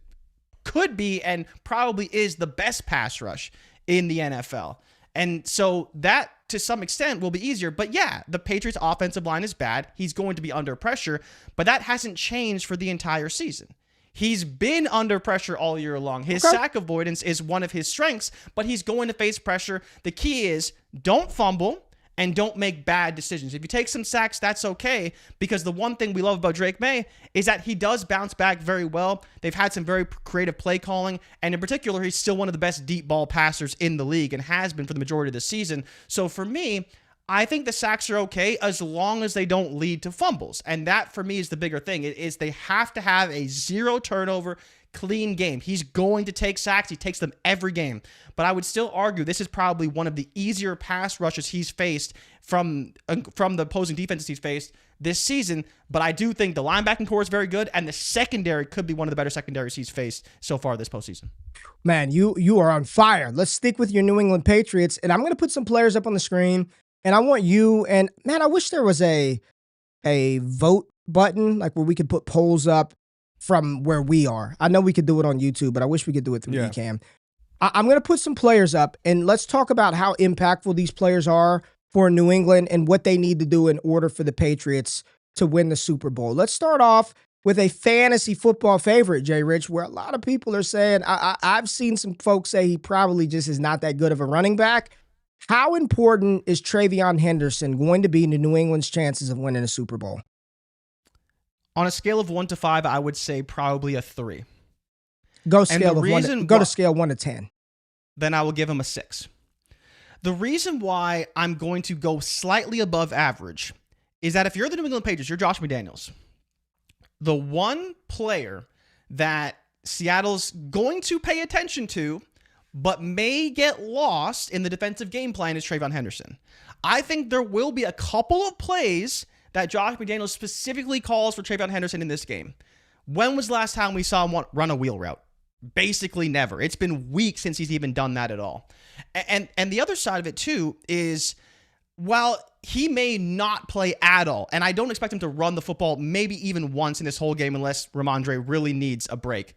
Could be and probably is the best pass rush in the NFL. And so that, to some extent, will be easier. But yeah, the Patriots' offensive line is bad. He's going to be under pressure. But that hasn't changed for the entire season. He's been under pressure all year long. His sack avoidance is one of his strengths, but he's going to face pressure. The key is don't fumble and don't make bad decisions. If you take some sacks, that's okay, because the one thing we love about Drake May is that he does bounce back very well. They've had some very creative play calling, and in particular, he's still one of the best deep ball passers in the league and has been for the majority of the season. So for me, I think the sacks are okay as long as they don't lead to fumbles. And that, for me, is the bigger thing. It is they have to have a 0 turnover, clean game. He's going to take sacks. He takes them every game. But I would still argue this is probably one of the easier pass rushes he's faced from the opposing defenses he's faced this season. But I do think the linebacking core is very good, and the secondary could be one of the better secondaries he's faced so far this postseason. Man, you are on fire. Let's stick with your New England Patriots, and I'm going to put some players up on the screen, and I want you, and man, I wish there was a vote button, like where we could put polls up from where we are. I know we could do it on YouTube, but I wish we could do it through Ecamm. I'm going to put some players up, and let's talk about how impactful these players are for New England and what they need to do in order for the Patriots to win the Super Bowl. Let's start off with a fantasy football favorite, Jay Rich, where a lot of people are saying, I've seen some folks say he probably just is not that good of a running back. How important is Travion Henderson going to be to New England's chances of winning a Super Bowl? On a scale of 1 to 5, I would say probably a 3. Go scale to scale 1 to 10. Then I will give him a 6. The reason why I'm going to go slightly above average is that if you're the New England Patriots, you're Josh McDaniels. The one player that Seattle's going to pay attention to, but may get lost in the defensive game plan, is Travion Henderson. I think there will be a couple of plays that Josh McDaniels specifically calls for Travion Henderson in this game. When was the last time we saw him run a wheel route? Basically never. It's been weeks since he's even done that at all. And the other side of it too is, while he may not play at all, and I don't expect him to run the football maybe even once in this whole game unless Ramondre really needs a break.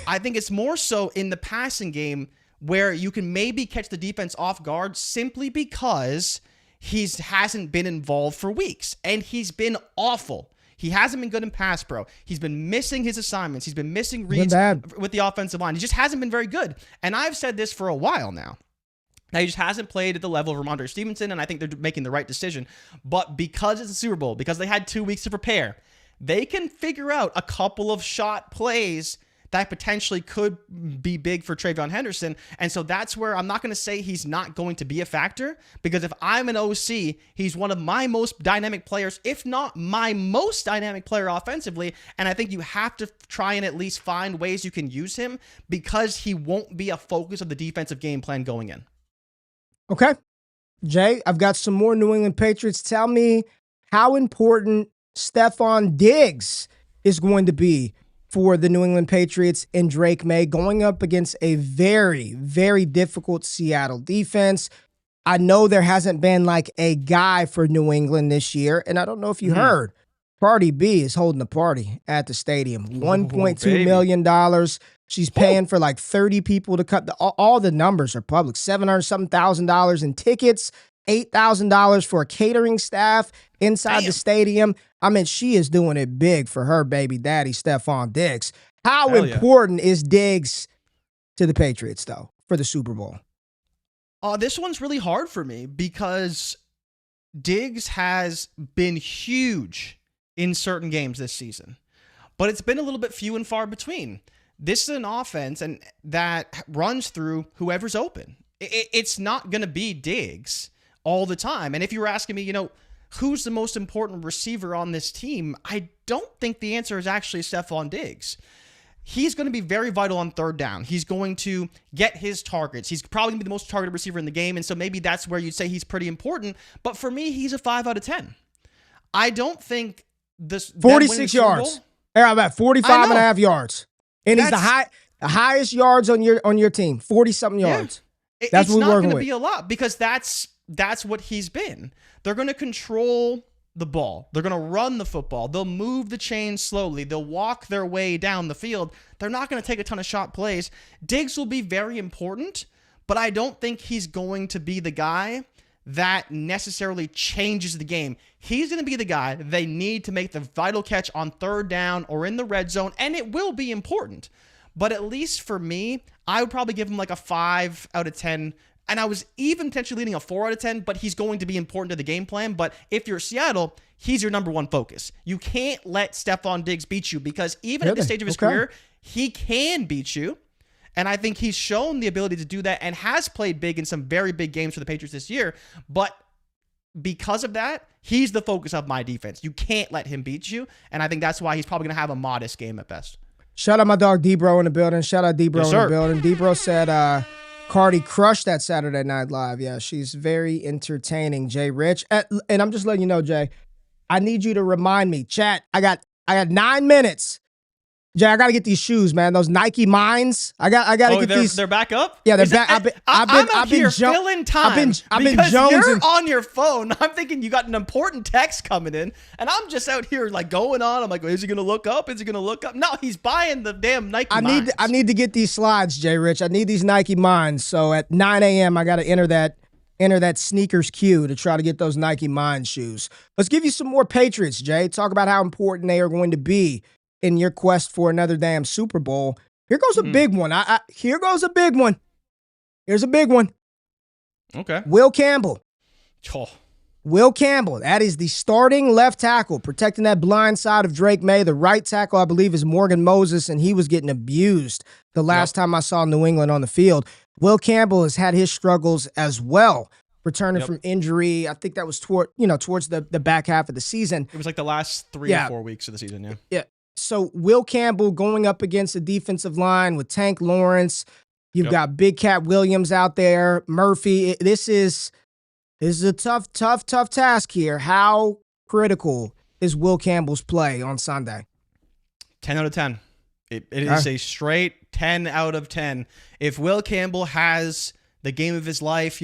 I think it's more so in the passing game where you can maybe catch the defense off guard simply because he hasn't been involved for weeks, and he's been awful. He hasn't been good in pass pro. He's been missing his assignments. He's been missing reads with the offensive line. He just hasn't been very good. And I've said this for a while now. Now, he just hasn't played at the level of Ramondre Stevenson, and I think they're making the right decision. But because it's the Super Bowl, because they had 2 weeks to prepare, they can figure out a couple of shot plays that potentially could be big for Travion Henderson. And so that's where I'm not going to say he's not going to be a factor, because if I'm an OC, he's one of my most dynamic players, if not my most dynamic player offensively. And I think you have to try and at least find ways you can use him, because he won't be a focus of the defensive game plan going in. Okay. Jay, I've got some more New England Patriots. Tell me how important Stephon Diggs is going to be for the New England Patriots and Drake May going up against a very, very difficult Seattle defense. I know there hasn't been like a guy for New England this year, and I don't know if you heard, Cardi B is holding a party at the stadium. $1.2 million. She's paying for like 30 people to cut. All the numbers are public. $700,000 in tickets, $8,000 for a catering staff inside the stadium. I mean, she is doing it big for her baby daddy, Stephon Diggs. How important is Diggs to the Patriots, though, for the Super Bowl? This one's really hard for me, because Diggs has been huge in certain games this season, but it's been a little bit few and far between. This is an offense that runs through whoever's open. It's not going to be Diggs all the time. And if you were asking me, who's the most important receiver on this team, I don't think the answer is actually Stephon Diggs. He's going to be very vital on third down. He's going to get his targets. He's probably going to be the most targeted receiver in the game, and so maybe that's where you'd say he's pretty important. But for me, he's a 5 out of 10. I don't think this 46 yards. How about 45 and a half yards? And he's the highest yards on your team, 40-something yards. That's what we're working with. It's not going to be a lot, because that's what he's been. They're going to control the ball. They're going to run the football. They'll move the chains slowly. They'll walk their way down the field. They're not going to take a ton of shot plays. Diggs will be very important, but I don't think he's going to be the guy that necessarily changes the game. He's going to be the guy they need to make the vital catch on third down or in the red zone, and it will be important. But at least for me, I would probably give him like a 5 out of 10. And I was even potentially leaning a 4 out of 10, but he's going to be important to the game plan. But if you're Seattle, he's your number one focus. You can't let Stephon Diggs beat you, because even at this stage of his career, he can beat you. And I think he's shown the ability to do that and has played big in some very big games for the Patriots this year. But because of that, he's the focus of my defense. You can't let him beat you. And I think that's why he's probably going to have a modest game at best. Shout out my dog D-Bro in the building. Shout out D-Bro in the building. D-Bro said Cardi crushed that Saturday Night Live. Yeah, she's very entertaining, Jay Rich. And I'm just letting you know, Jay, I need you to remind me. Chat, I got 9 minutes. Jay, I got to get these shoes, man. Those Nike Mines. I got to get these. They're back up? Yeah, they're back. I've been filling time. I've been jonesing. You're and on your phone. I'm thinking you got an important text coming in, and I'm just out here like going on. I'm like, is he going to look up? Is he going to look up? No, he's buying the damn Nike Mines. I need to get these slides, Jay Rich. I need these Nike Mines. So at 9 a.m., I got to enter that sneakers queue to try to get those Nike Mines shoes. Let's give you some more Patriots, Jay. Talk about how important they are going to be in your quest for another damn Super Bowl. Here goes a big one. Here goes a big one. Here's a big one. Okay. Will Campbell. Oh. Will Campbell. That is the starting left tackle, protecting that blind side of Drake May. The right tackle, I believe, is Morgan Moses, and he was getting abused the last time I saw New England on the field. Will Campbell has had his struggles as well, returning from injury. I think that was towards the back half of the season. It was like the last 3 or 4 weeks of the season, Yeah. So Will Campbell going up against the defensive line with Tank Lawrence. You've got Big Cat Williams out there, Murphy. This is a tough task here. How critical is Will Campbell's play on Sunday? 10 out of 10. It is a straight 10 out of 10. If Will Campbell has the game of his life,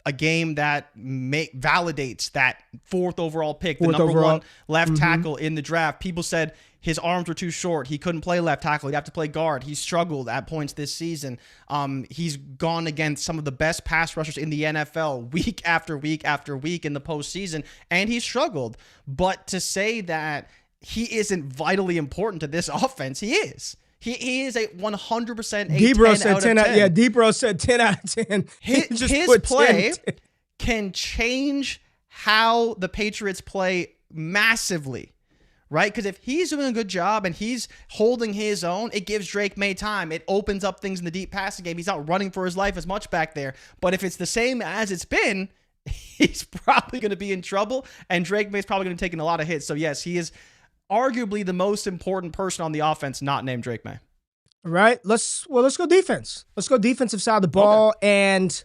a game that validates that 4th overall pick, the number one left tackle in the draft. People said his arms were too short. He couldn't play left tackle. He'd have to play guard. He struggled at points this season. He's gone against some of the best pass rushers in the NFL week after week after week in the postseason, and he struggled. But to say that he isn't vitally important to this offense. He is. He is a 100% a Debro 10 said out 10 of 10. 10. Yeah, Debro said 10 out of 10. His play can change how the Patriots play massively, right? Because if he's doing a good job and he's holding his own, it gives Drake May time. It opens up things in the deep passing game. He's not running for his life as much back there. But if it's the same as it's been, he's probably going to be in trouble, and Drake May's probably going to take in a lot of hits. So, yes, he is arguably the most important person on the offense not named Drake May. All right, let's go defense. Let's go defensive side of the ball. Okay. And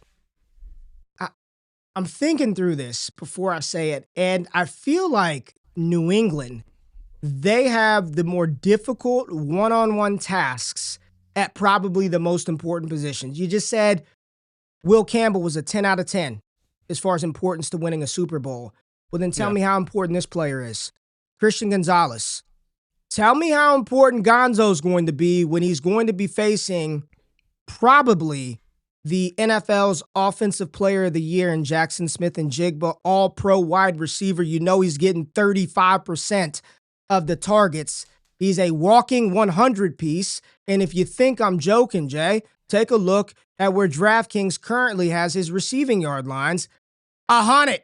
I'm thinking through this before I say it, and I feel like New England, they have the more difficult one-on-one tasks at probably the most important positions. You just said Will Campbell was a 10 out of 10 as far as importance to winning a Super Bowl. Well, then tell me how important this player is. Christian Gonzalez. Tell me how important Gonzo's going to be when he's going to be facing probably the NFL's Offensive Player of the Year in Jackson Smith-Njigba, all-pro wide receiver. You know he's getting 35% of the targets. He's a walking 100 piece. And if you think I'm joking, Jay, take a look at where DraftKings currently has his receiving yard lines. 100.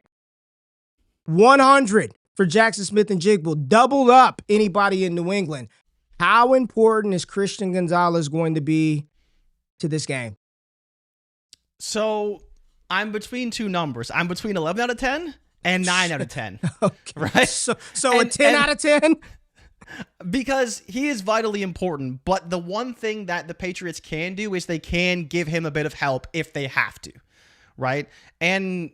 100 for Jackson Smith-Njigba. Doubled up anybody in New England. How important is Christian Gonzalez going to be to this game? So I'm between two numbers. I'm between 11 out of 10 and 9 out of 10. Okay. Right? So a 10 out of 10? Because he is vitally important. But the one thing that the Patriots can do is they can give him a bit of help if they have to. Right? And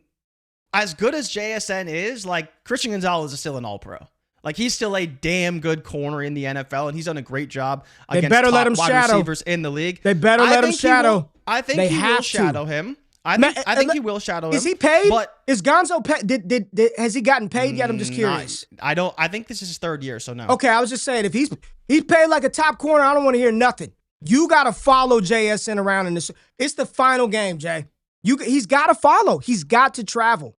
as good as JSN is, like, Christian Gonzalez is still an all-pro. Like, he's still a damn good corner in the NFL, and he's done a great job against top wide receivers in the league. They better let him shadow. I think he will shadow him. I think he will shadow him. Is he paid? But is Gonzo paid? Has he gotten paid yet? I'm just curious. I think this is his third year, so no. Okay, I was just saying, if he's paid like a top corner, I don't want to hear nothing. You got to follow JSN around in this. It's the final game, Jay. He's got to follow. He's got to travel.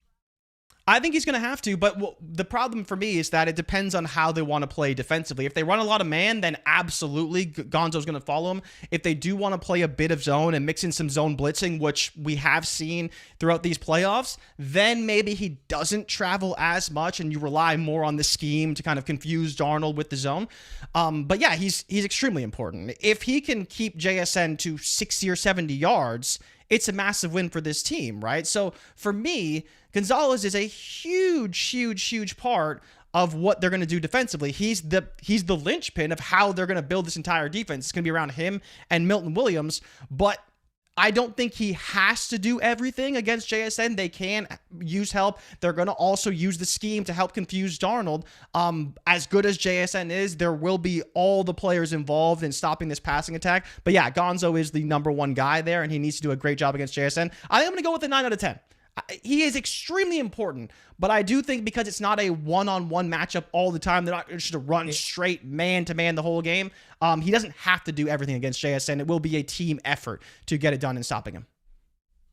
I think he's going to have to, but the problem for me is that it depends on how they want to play defensively. If they run a lot of man, then absolutely Gonzo's going to follow him. If they do want to play a bit of zone and mix in some zone blitzing, which we have seen throughout these playoffs, then maybe he doesn't travel as much and you rely more on the scheme to kind of confuse Darnold with the zone. But yeah, he's extremely important. If he can keep JSN to 60 or 70 yards, it's a massive win for this team, right? So for me, Gonzalez is a huge part of what they're going to do defensively. He's the linchpin of how they're going to build this entire defense. It's going to be around him and Milton Williams, but I don't think he has to do everything against JSN. They can use help. They're going to also use the scheme to help confuse Darnold. As good as JSN is, there will be all the players involved in stopping this passing attack. But yeah, Gonzo is the number one guy there, and he needs to do a great job against JSN. I think I'm going to go with a 9 out of 10. He is extremely important, but I do think because it's not a one-on-one matchup all the time, they're not just to run straight man-to-man the whole game. He doesn't have to do everything against JSN. It will be a team effort to get it done in stopping him.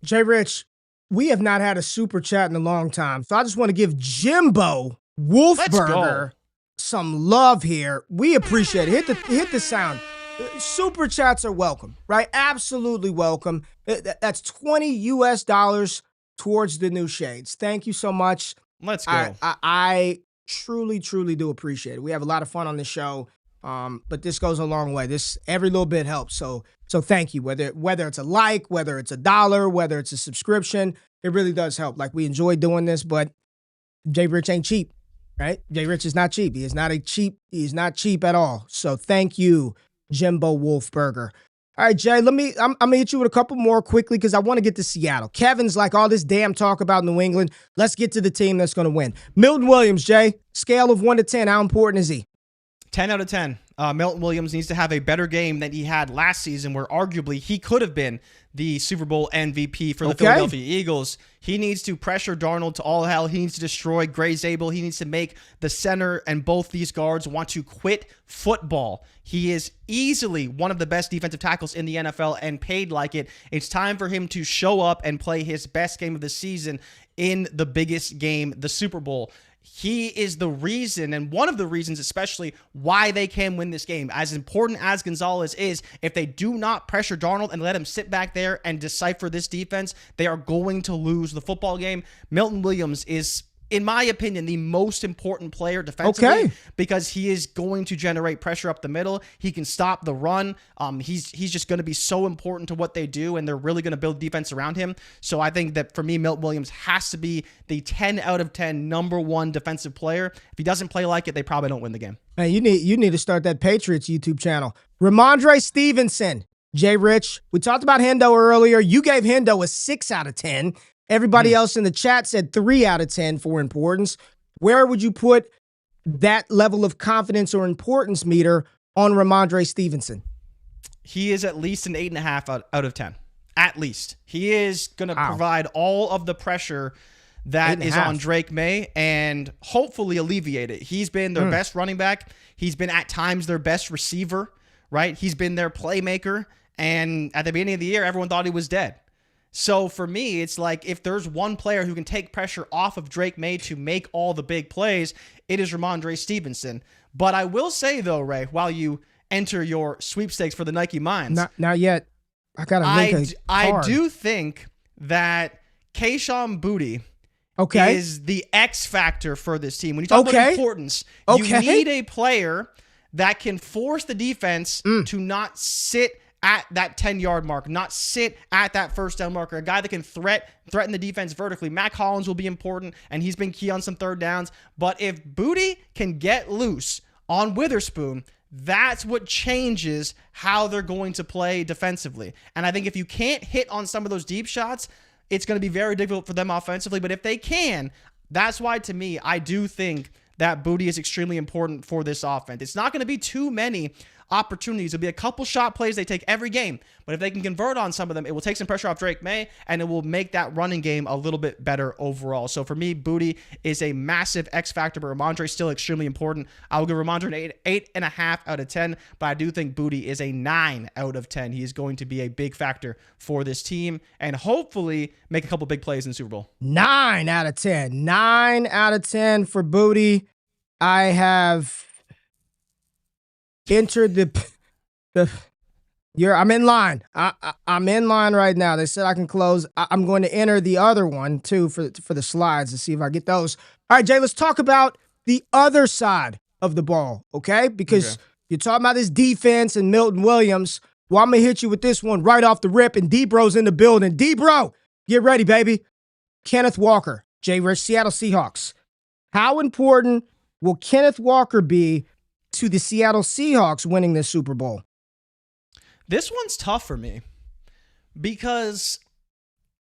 Jay Rich, we have not had a super chat in a long time, so I just want to give Jimbo Wolfburger some love here. We appreciate it. Hit the sound. Super chats are welcome, right? Absolutely welcome. That's $20 US towards the new shades. Thank you so much. Let's go. I truly do appreciate it. We have a lot of fun on this show, but this goes a long way. Every little bit helps. So thank you. Whether it's a like, whether it's $1, whether it's a subscription, it really does help. Like, we enjoy doing this, but Jay Rich ain't cheap, right? Jay Rich is not cheap. He is not cheap at all. So thank you, Jimbo Wolfburger. All right, Jay, I'm going to hit you with a couple more quickly because I want to get to Seattle. Kevin's like, all this damn talk about New England. Let's get to the team that's going to win. Milton Williams, Jay, scale of 1 to 10, how important is he? 10 out of 10. Milton Williams needs to have a better game than he had last season, where arguably he could have been the Super Bowl MVP for the Philadelphia Eagles. He needs to pressure Darnold to all hell. He needs to destroy Gray Zabel. He needs to make the center and both these guards want to quit football. He is easily one of the best defensive tackles in the NFL and paid like it. It's time for him to show up and play his best game of the season in the biggest game, the Super Bowl. he is the reason, and one of the reasons especially, why they can win this game. As important as Gonzalez is, if they do not pressure Darnold and let him sit back there and decipher this defense, they are going to lose the football game. Milton Williams is, in my opinion, the most important player defensively because he is going to generate pressure up the middle. He can stop the run. He's just going to be so important to what they do, and they're really going to build defense around him. So I think that for me, Milton Williams has to be the 10 out of 10 number one defensive player. If he doesn't play like it, they probably don't win the game. Man, you need to start that Patriots YouTube channel. Ramondre Stevenson, Jay Rich. We talked about Hendo earlier. You gave Hendo a 6 out of 10. Everybody else in the chat said 3 out of 10 for importance. Where would you put that level of confidence or importance meter on Ramondre Stevenson? He is at least an 8.5 out of 10. At least. He is going to provide all of the pressure that is on Drake May and hopefully alleviate it. He's been their best running back. He's been at times their best receiver, right? He's been their playmaker. And at the beginning of the year, everyone thought he was dead. So for me, it's like if there's one player who can take pressure off of Drake May to make all the big plays, it is Ramondre Stevenson. But I will say, though, Ray, while you enter your sweepstakes for the Nike Minds. Not yet. I got to link a card. I do think that Kayshon Boutte is the X factor for this team. When you talk about importance, you need a player that can force the defense to not sit at that 10-yard mark, not sit at that first down marker, a guy that can threaten the defense vertically. Mac Hollins will be important, and he's been key on some third downs. But if Boutte can get loose on Witherspoon, that's what changes how they're going to play defensively. And I think if you can't hit on some of those deep shots, it's going to be very difficult for them offensively. But if they can, that's why, to me, I do think that Boutte is extremely important for this offense. It's not going to be too many opportunities. It'll be a couple shot plays they take every game, but if they can convert on some of them, it will take some pressure off Drake May, and it will make that running game a little bit better overall. So for me, Boutte is a massive X factor, but Ramondre is still extremely important. I will give Ramondre an 8.5 out of 10, but I do think Boutte is a 9 out of 10. He is going to be a big factor for this team and hopefully make a couple big plays in the Super Bowl. 9 out of 10. 9 out of 10 for Boutte. I have entered I'm in line. I'm in line right now. They said I can close. I'm going to enter the other one too for the slides to see if I get those. All right, Jay, let's talk about the other side of the ball, okay? Because you're talking about this defense and Milton Williams. Well, I'm going to hit you with this one right off the rip, and D-Bro's in the building. D-Bro, get ready, baby. Kenneth Walker, Jay Rich, Seattle Seahawks. How important will Kenneth Walker be to the Seattle Seahawks winning this Super Bowl? This one's tough for me because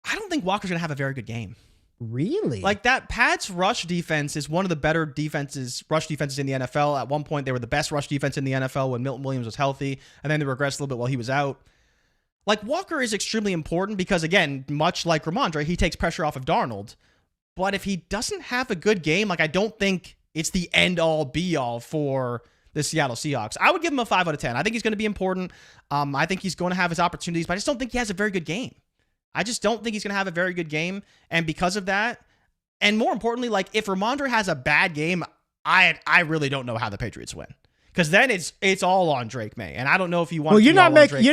I don't think Walker's going to have a very good game. Really? Like that Pats rush defense is one of the better rush defenses in the NFL. At one point, they were the best rush defense in the NFL when Milton Williams was healthy, and then they regressed a little bit while he was out. Like Walker is extremely important because, again, much like Ramondre, he takes pressure off of Darnold. But if he doesn't have a good game, like I don't think it's the end-all, be-all for the Seattle Seahawks. I would give him a 5 out of 10. I think he's going to be important. I think he's going to have his opportunities, but I just don't think he has a very good game. I just don't think he's going to have a very good game. And because of that, and more importantly, like if Ramondre has a bad game, I really don't know how the Patriots win. Because then it's all on Drake May, and I don't know if you want. Well, you're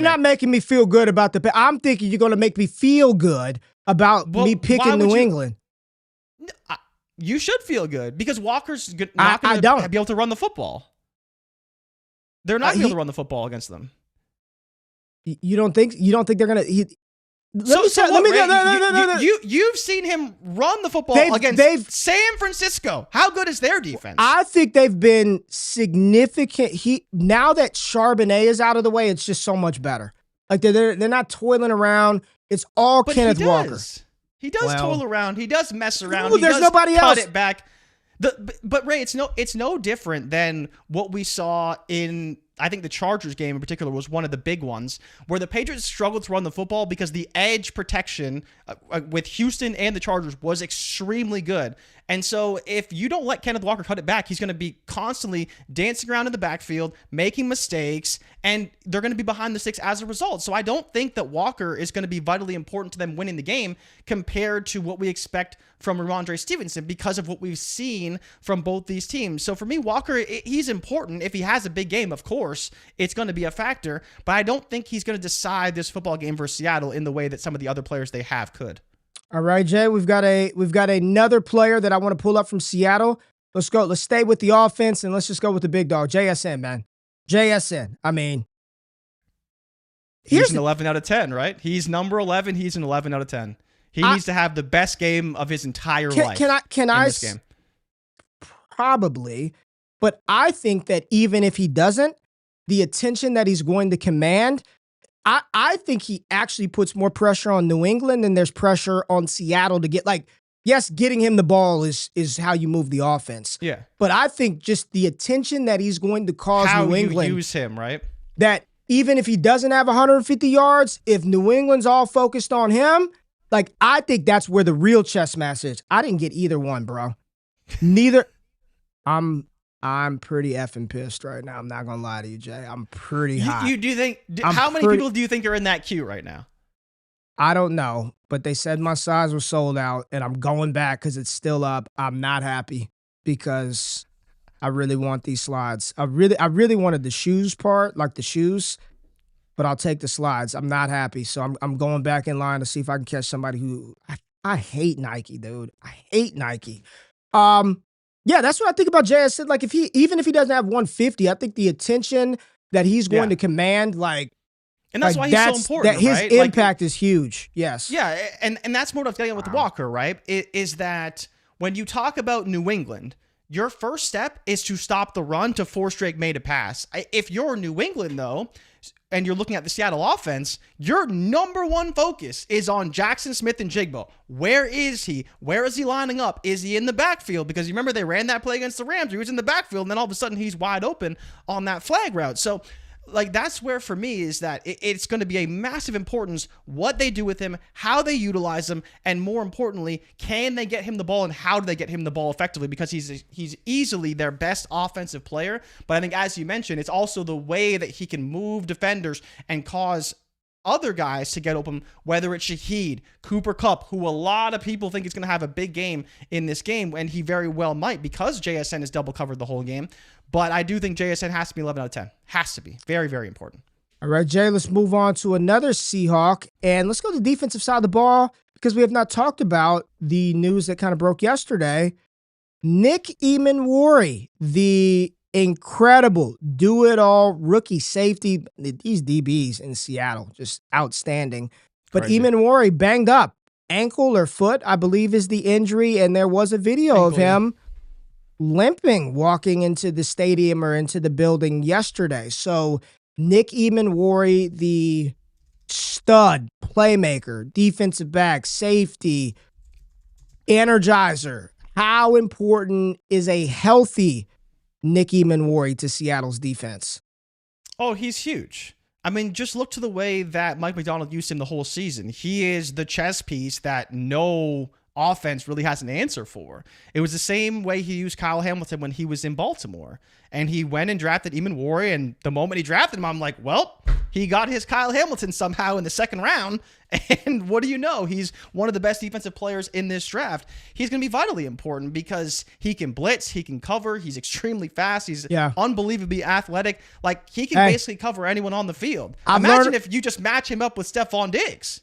not making me feel good about the. I'm thinking you're going to make me feel good about me picking New England. You should feel good because Walker's not going to be able to run the football. They're not going to be able to run the football against them. You don't think they're going to? You've seen him run the football against San Francisco. How good is their defense? I think they've been significant. Now that Charbonnet is out of the way, it's just so much better. Like they're not toiling around. It's all Kenneth Walker. He does toil around. He does mess around. Ooh, there's nobody else. Cut it back. But Ray, it's no different than what we saw in, I think the Chargers game in particular was one of the big ones where the Patriots struggled to run the football because the edge protection with Houston and the Chargers was extremely good. And so if you don't let Kenneth Walker cut it back, he's going to be constantly dancing around in the backfield, making mistakes, and they're going to be behind the sticks as a result. So I don't think that Walker is going to be vitally important to them winning the game compared to what we expect from Ramondre Stevenson because of what we've seen from both these teams. So for me, Walker, he's important. If he has a big game, of course, it's going to be a factor, but I don't think he's going to decide this football game versus Seattle in the way that some of the other players they have could. All right, Jay, we've got another player that I want to pull up from Seattle. Let's go. Let's stay with the offense and let's just go with the big dog, JSN, man. JSN. I mean, he's an 11 out of 10, right? He's number 11. He's an 11 out of 10. He needs to have the best game of his entire life. Can I this game. Probably, but I think that even if he doesn't, the attention that he's going to command, I think he actually puts more pressure on New England than there's pressure on Seattle to get, like, yes, getting him the ball is how you move the offense. Yeah. But I think just the attention that he's going to cause New England. How you use him, right? That even if he doesn't have 150 yards, if New England's all focused on him, like, I think that's where the real chess match is. I didn't get either one, bro. Neither. I'm pretty effing pissed right now. I'm not gonna lie to you, Jay. I'm pretty hot. You do think? How many people do you think are in that queue right now? I don't know, but they said my size was sold out, and I'm going back because it's still up. I'm not happy because I really want these slides. I really wanted the shoes part, like the shoes, but I'll take the slides. I'm not happy, so I'm going back in line to see if I can catch somebody who I hate Nike, dude. I hate Nike. Yeah, that's what I think about JSN. Like, even if he doesn't have 150, I think the attention that he's going to command, like, and that's why he's so important. That his right? impact is huge. Yes. Yeah, and that's what I was getting at with Walker, right? Is that when you talk about New England, your first step is to stop the run to force Drake May to pass. If you're New England, though, and you're looking at the Seattle offense, your number one focus is on Jackson Smith and Jigbo. Where is he? Where is he lining up? Is he in the backfield? Because you remember they ran that play against the Rams. He was in the backfield, and then all of a sudden he's wide open on that flag route. So, like, that's where for me is that it's going to be a massive importance what they do with him, how they utilize him, and more importantly, can they get him the ball and how do they get him the ball effectively? Because he's easily their best offensive player. But I think, as you mentioned, it's also the way that he can move defenders and cause other guys to get open, whether it's Shaheed, Cooper Kupp, who a lot of people think is going to have a big game in this game, and he very well might because JSN is double covered the whole game. But I do think JSN has to be 11 out of 10. Has to be. Very, very important. All right, Jay, let's move on to another Seahawk. And let's go to the defensive side of the ball because we have not talked about the news that kind of broke yesterday. Nick Emmanwori, the incredible do-it-all rookie safety. These DBs in Seattle, just outstanding. But Emmanwori banged up. Ankle or foot, I believe, is the injury. And there was a video of him limping walking into the stadium or into the building yesterday. So Nick Emmanwori, the stud, playmaker, defensive back, safety, energizer. How important is a healthy Nick Emmanwori to Seattle's defense? Oh, he's huge. I mean, just look to the way that Mike Macdonald used him the whole season. He is the chess piece that no offense really has an answer for. It was the same way he used Kyle Hamilton when he was in Baltimore. And he went and drafted Emmanwori, and the moment he drafted him, I'm like, well, he got his Kyle Hamilton somehow in the second round. And what do you know? He's one of the best defensive players in this draft. He's going to be vitally important because he can blitz, he can cover, he's extremely fast, he's unbelievably athletic. Like, he can basically cover anyone on the field. Imagine if you just match him up with Stephon Diggs.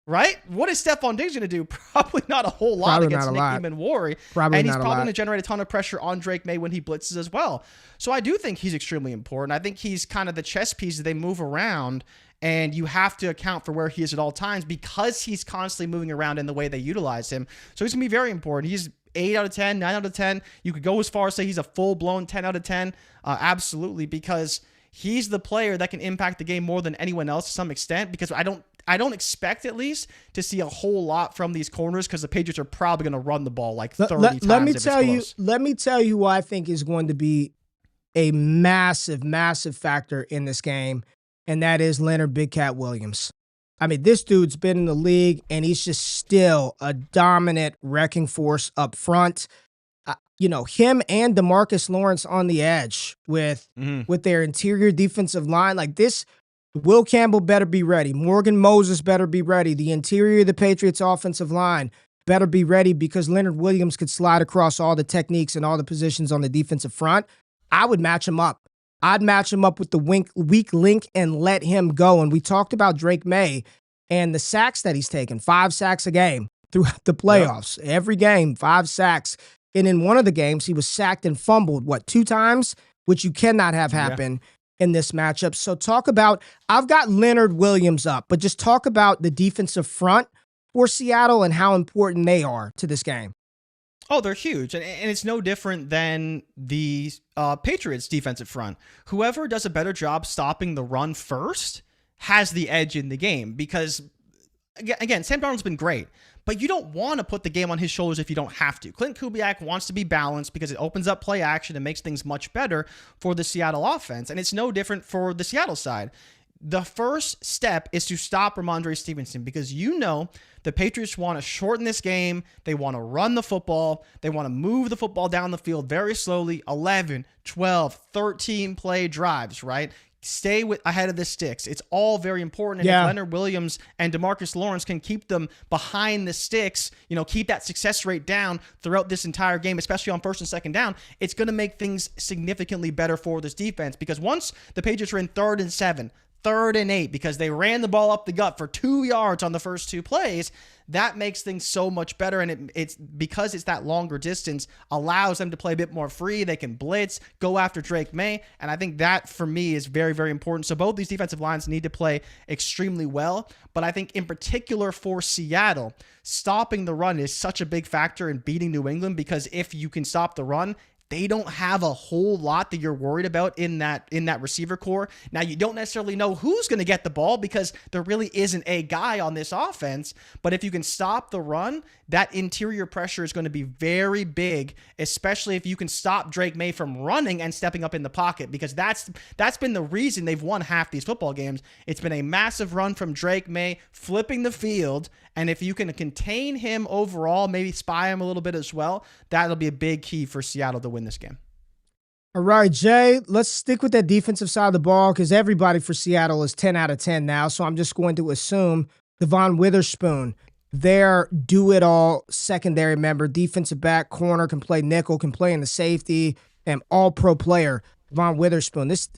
Right? What is Stephon Diggs going to do? Probably not a whole lot against Nick Emmanwori. And he's probably going to generate a ton of pressure on Drake May when he blitzes as well. So I do think he's extremely important. I think he's kind of the chess piece that they move around, and you have to account for where he is at all times because he's constantly moving around in the way they utilize him. So he's going to be very important. He's 8 out of 10, 9 out of 10. You could go as far as say he's a full-blown 10 out of 10. Absolutely, because he's the player that can impact the game more than anyone else to some extent, because I don't expect, at least, to see a whole lot from these corners because the Patriots are probably going to run the ball like 30 times. Let me tell you who I think is going to be a massive, massive factor in this game, and that is Leonard Big Cat Williams. I mean, this dude's been in the league, and he's just still a dominant wrecking force up front. Him and DeMarcus Lawrence on the edge with their interior defensive line. Like this, Will Campbell better be ready. Morgan Moses better be ready. The interior of the Patriots offensive line better be ready because Leonard Williams could slide across all the techniques and all the positions on the defensive front. I would match him up. I'd match him up with the weak link and let him go. And we talked about Drake May and the sacks that he's taken, 5 sacks a game throughout the playoffs. Yep. Every game, 5 sacks. And in one of the games, he was sacked and fumbled, 2 times, which you cannot have happen in this matchup. So talk about, I've got Leonard Williams up, but just talk about the defensive front for Seattle and how important they are to this game. Oh, they're huge. And it's no different than the Patriots defensive front. Whoever does a better job stopping the run first has the edge in the game because, again, Sam Darnold's been great, but you don't want to put the game on his shoulders if you don't have to. Clint Kubiak wants to be balanced because it opens up play action and makes things much better for the Seattle offense. And it's no different for the Seattle side. The first step is to stop Ramondre Stevenson because the Patriots want to shorten this game. They want to run the football. They want to move the football down the field very slowly. 11, 12, 13 play drives, right? Stay ahead of the sticks. It's all very important. And if Leonard Williams and DeMarcus Lawrence can keep them behind the sticks, keep that success rate down throughout this entire game, especially on first and second down, it's going to make things significantly better for this defense because once the Patriots are in 3rd and 7, 3rd and 8 because they ran the ball up the gut for 2 yards on the first 2 plays, that makes things so much better. And it's because it's that longer distance allows them to play a bit more free. They can blitz, go after Drake May. And I think that for me is very, very important. So both these defensive lines need to play extremely well. But I think in particular for Seattle, stopping the run is such a big factor in beating New England because if you can stop the run, they don't have a whole lot that you're worried about in that receiver core. Now, you don't necessarily know who's going to get the ball because there really isn't a guy on this offense. But if you can stop the run, that interior pressure is going to be very big, especially if you can stop Drake May from running and stepping up in the pocket because that's been the reason they've won half these football games. It's been a massive run from Drake May, flipping the field. And if you can contain him overall, maybe spy him a little bit as well, that'll be a big key for Seattle to win this game. All right, Jay, let's stick with that defensive side of the ball because everybody for Seattle is 10 out of 10 now. So I'm just going to assume Devon Witherspoon, their do-it-all secondary member, defensive back, corner, can play nickel, can play in the safety, and all-pro player, Devon Witherspoon. This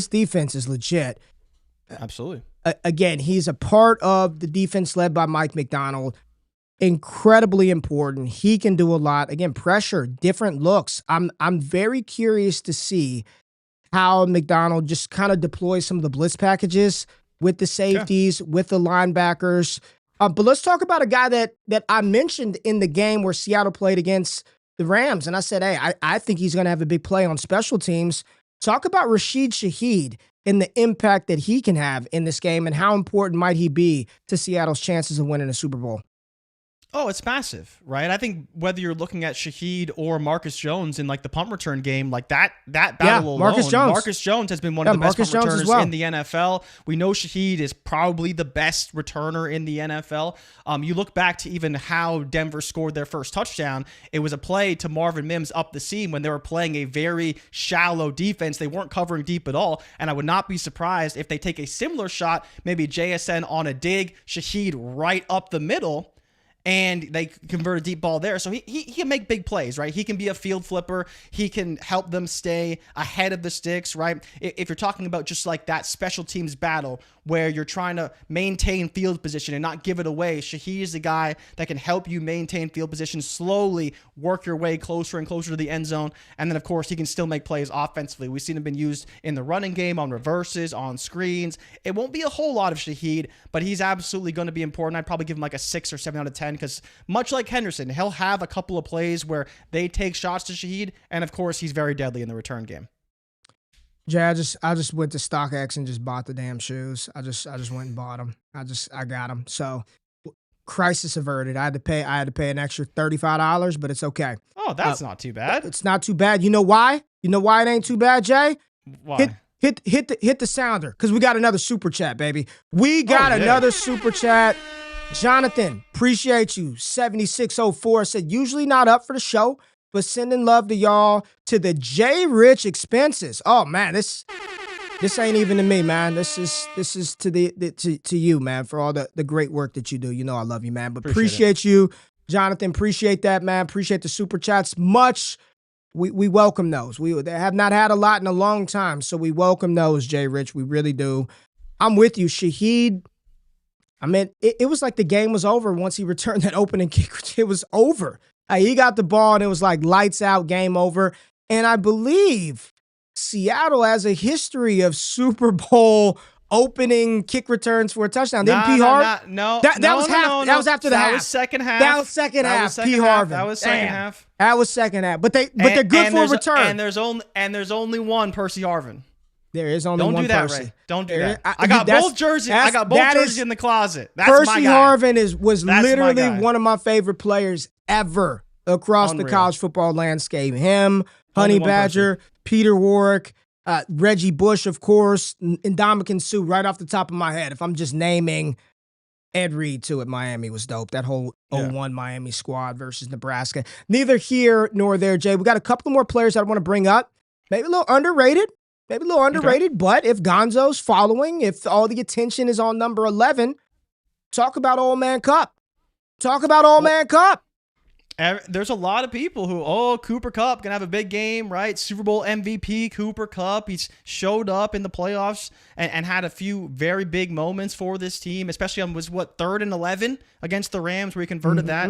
defense is legit. Absolutely. Again, he's a part of the defense led by Mike Macdonald. Incredibly important. He can do a lot. Again, pressure, different looks. I'm very curious to see how Macdonald just kind of deploys some of the blitz packages with the safeties, with the linebackers. But let's talk about a guy that I mentioned in the game where Seattle played against the Rams. And I said, hey, I think he's going to have a big play on special teams. Talk about Rashid Shaheed and the impact that he can have in this game and how important might he be to Seattle's chances of winning a Super Bowl. Oh, it's massive, right? I think whether you're looking at Shaheed or Marcus Jones in like the punt return game, like that battle alone, Marcus Jones has been one of the best punt returners in the NFL. We know Shaheed is probably the best returner in the NFL. You look back to even how Denver scored their first touchdown. It was a play to Marvin Mims up the seam when they were playing a very shallow defense. They weren't covering deep at all, and I would not be surprised if they take a similar shot, maybe JSN on a dig, Shaheed right up the middle, and they convert a deep ball there. So he can make big plays, right? He can be a field flipper. He can help them stay ahead of the sticks, right? If you're talking about just like that special teams battle where you're trying to maintain field position and not give it away, Shaheed is the guy that can help you maintain field position, slowly work your way closer and closer to the end zone. And then, of course, he can still make plays offensively. We've seen him been used in the running game, on reverses, on screens. It won't be a whole lot of Shaheed, but he's absolutely going to be important. I'd probably give him like a 6 or 7 out of 10 because much like Henderson, he'll have a couple of plays where they take shots to Shaheed, and of course, he's very deadly in the return game. Jay, I just went to StockX and just bought the damn shoes. I just went and bought them. I got them. So crisis averted. I had to pay an extra $35, but it's okay. Oh, that's not too bad. It's not too bad. You know why? You know why it ain't too bad, Jay? Why? hit the sounder, because we got another super chat, baby. We got another super chat. Jonathan, appreciate you. 7604 said, usually not up for the show, but sending love to y'all to the J Rich expenses. Oh man, this ain't even to me, man. This is to you, man, for all the great work that you do. You know I love you, man. But appreciate you, Jonathan. Appreciate that, man. Appreciate the super chats much. We welcome those. We have not had a lot in a long time, so we welcome those, Jay Rich. We really do. I'm with you, Shaheed. I mean, it was like the game was over once he returned that opening kick. It was over. He got the ball, and it was like lights out, game over. And I believe Seattle has a history of Super Bowl opening kick returns for a touchdown. Didn't P. Harvin? That was after the half. That was second half. That was second half. P. Harvin. That was second half. That was second half. But they're good for a return. And there's only one Percy Harvin. There is only one Percy. Ray. Don't do that. I got both jerseys. I got both jerseys in the closet. That's Percy my guy. Harvin was literally one of my favorite players ever across the college football landscape. Him, Honey Badger, Peter Warwick, Reggie Bush, of course, and Ndamukong Suh right off the top of my head. If I'm just naming Ed Reed too at Miami was dope. That whole 0-1 Miami squad versus Nebraska. Neither here nor there, Jay. We got a couple more players that I want to bring up. Maybe a little underrated. But if Gonzo's following, if all the attention is on number 11, talk about Old Man Cup. There's a lot of people who, Cooper Kupp gonna have a big game, right? Super Bowl MVP Cooper Kupp. He's showed up in the playoffs and had a few very big moments for this team, especially on 3rd and 11 against the Rams where he converted that.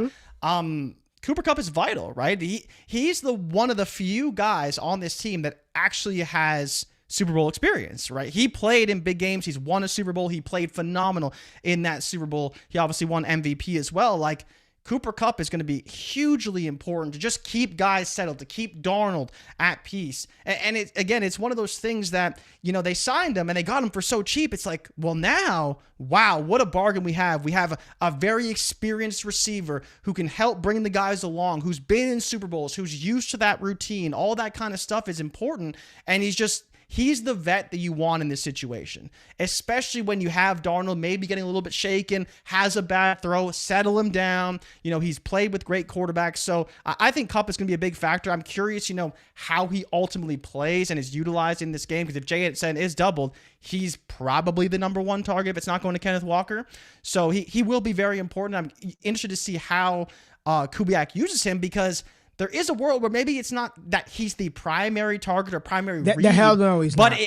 Cooper Kupp is vital, right? He's one of the few guys on this team that actually has Super Bowl experience, right? He played in big games. He's won a Super Bowl. He played phenomenal in that Super Bowl. He obviously won MVP as well. Like, Cooper Kupp is going to be hugely important to just keep guys settled, to keep Darnold at peace. And it's one of those things that, they signed him and they got him for so cheap. It's like, well, now, wow, what a bargain we have. We have a very experienced receiver who can help bring the guys along, who's been in Super Bowls, who's used to that routine. All that kind of stuff is important. And he's the vet that you want in this situation, especially when you have Darnold maybe getting a little bit shaken, has a bad throw, settle him down. He's played with great quarterbacks. So I think Kupp is going to be a big factor. I'm curious, how he ultimately plays and is utilized in this game, because if JSN is doubled, he's probably the number one target if it's not going to Kenneth Walker. So he will be very important. I'm interested to see how Kubiak uses him, because there is a world where maybe it's not that he's the primary target or primary read, the hell no, he's but not.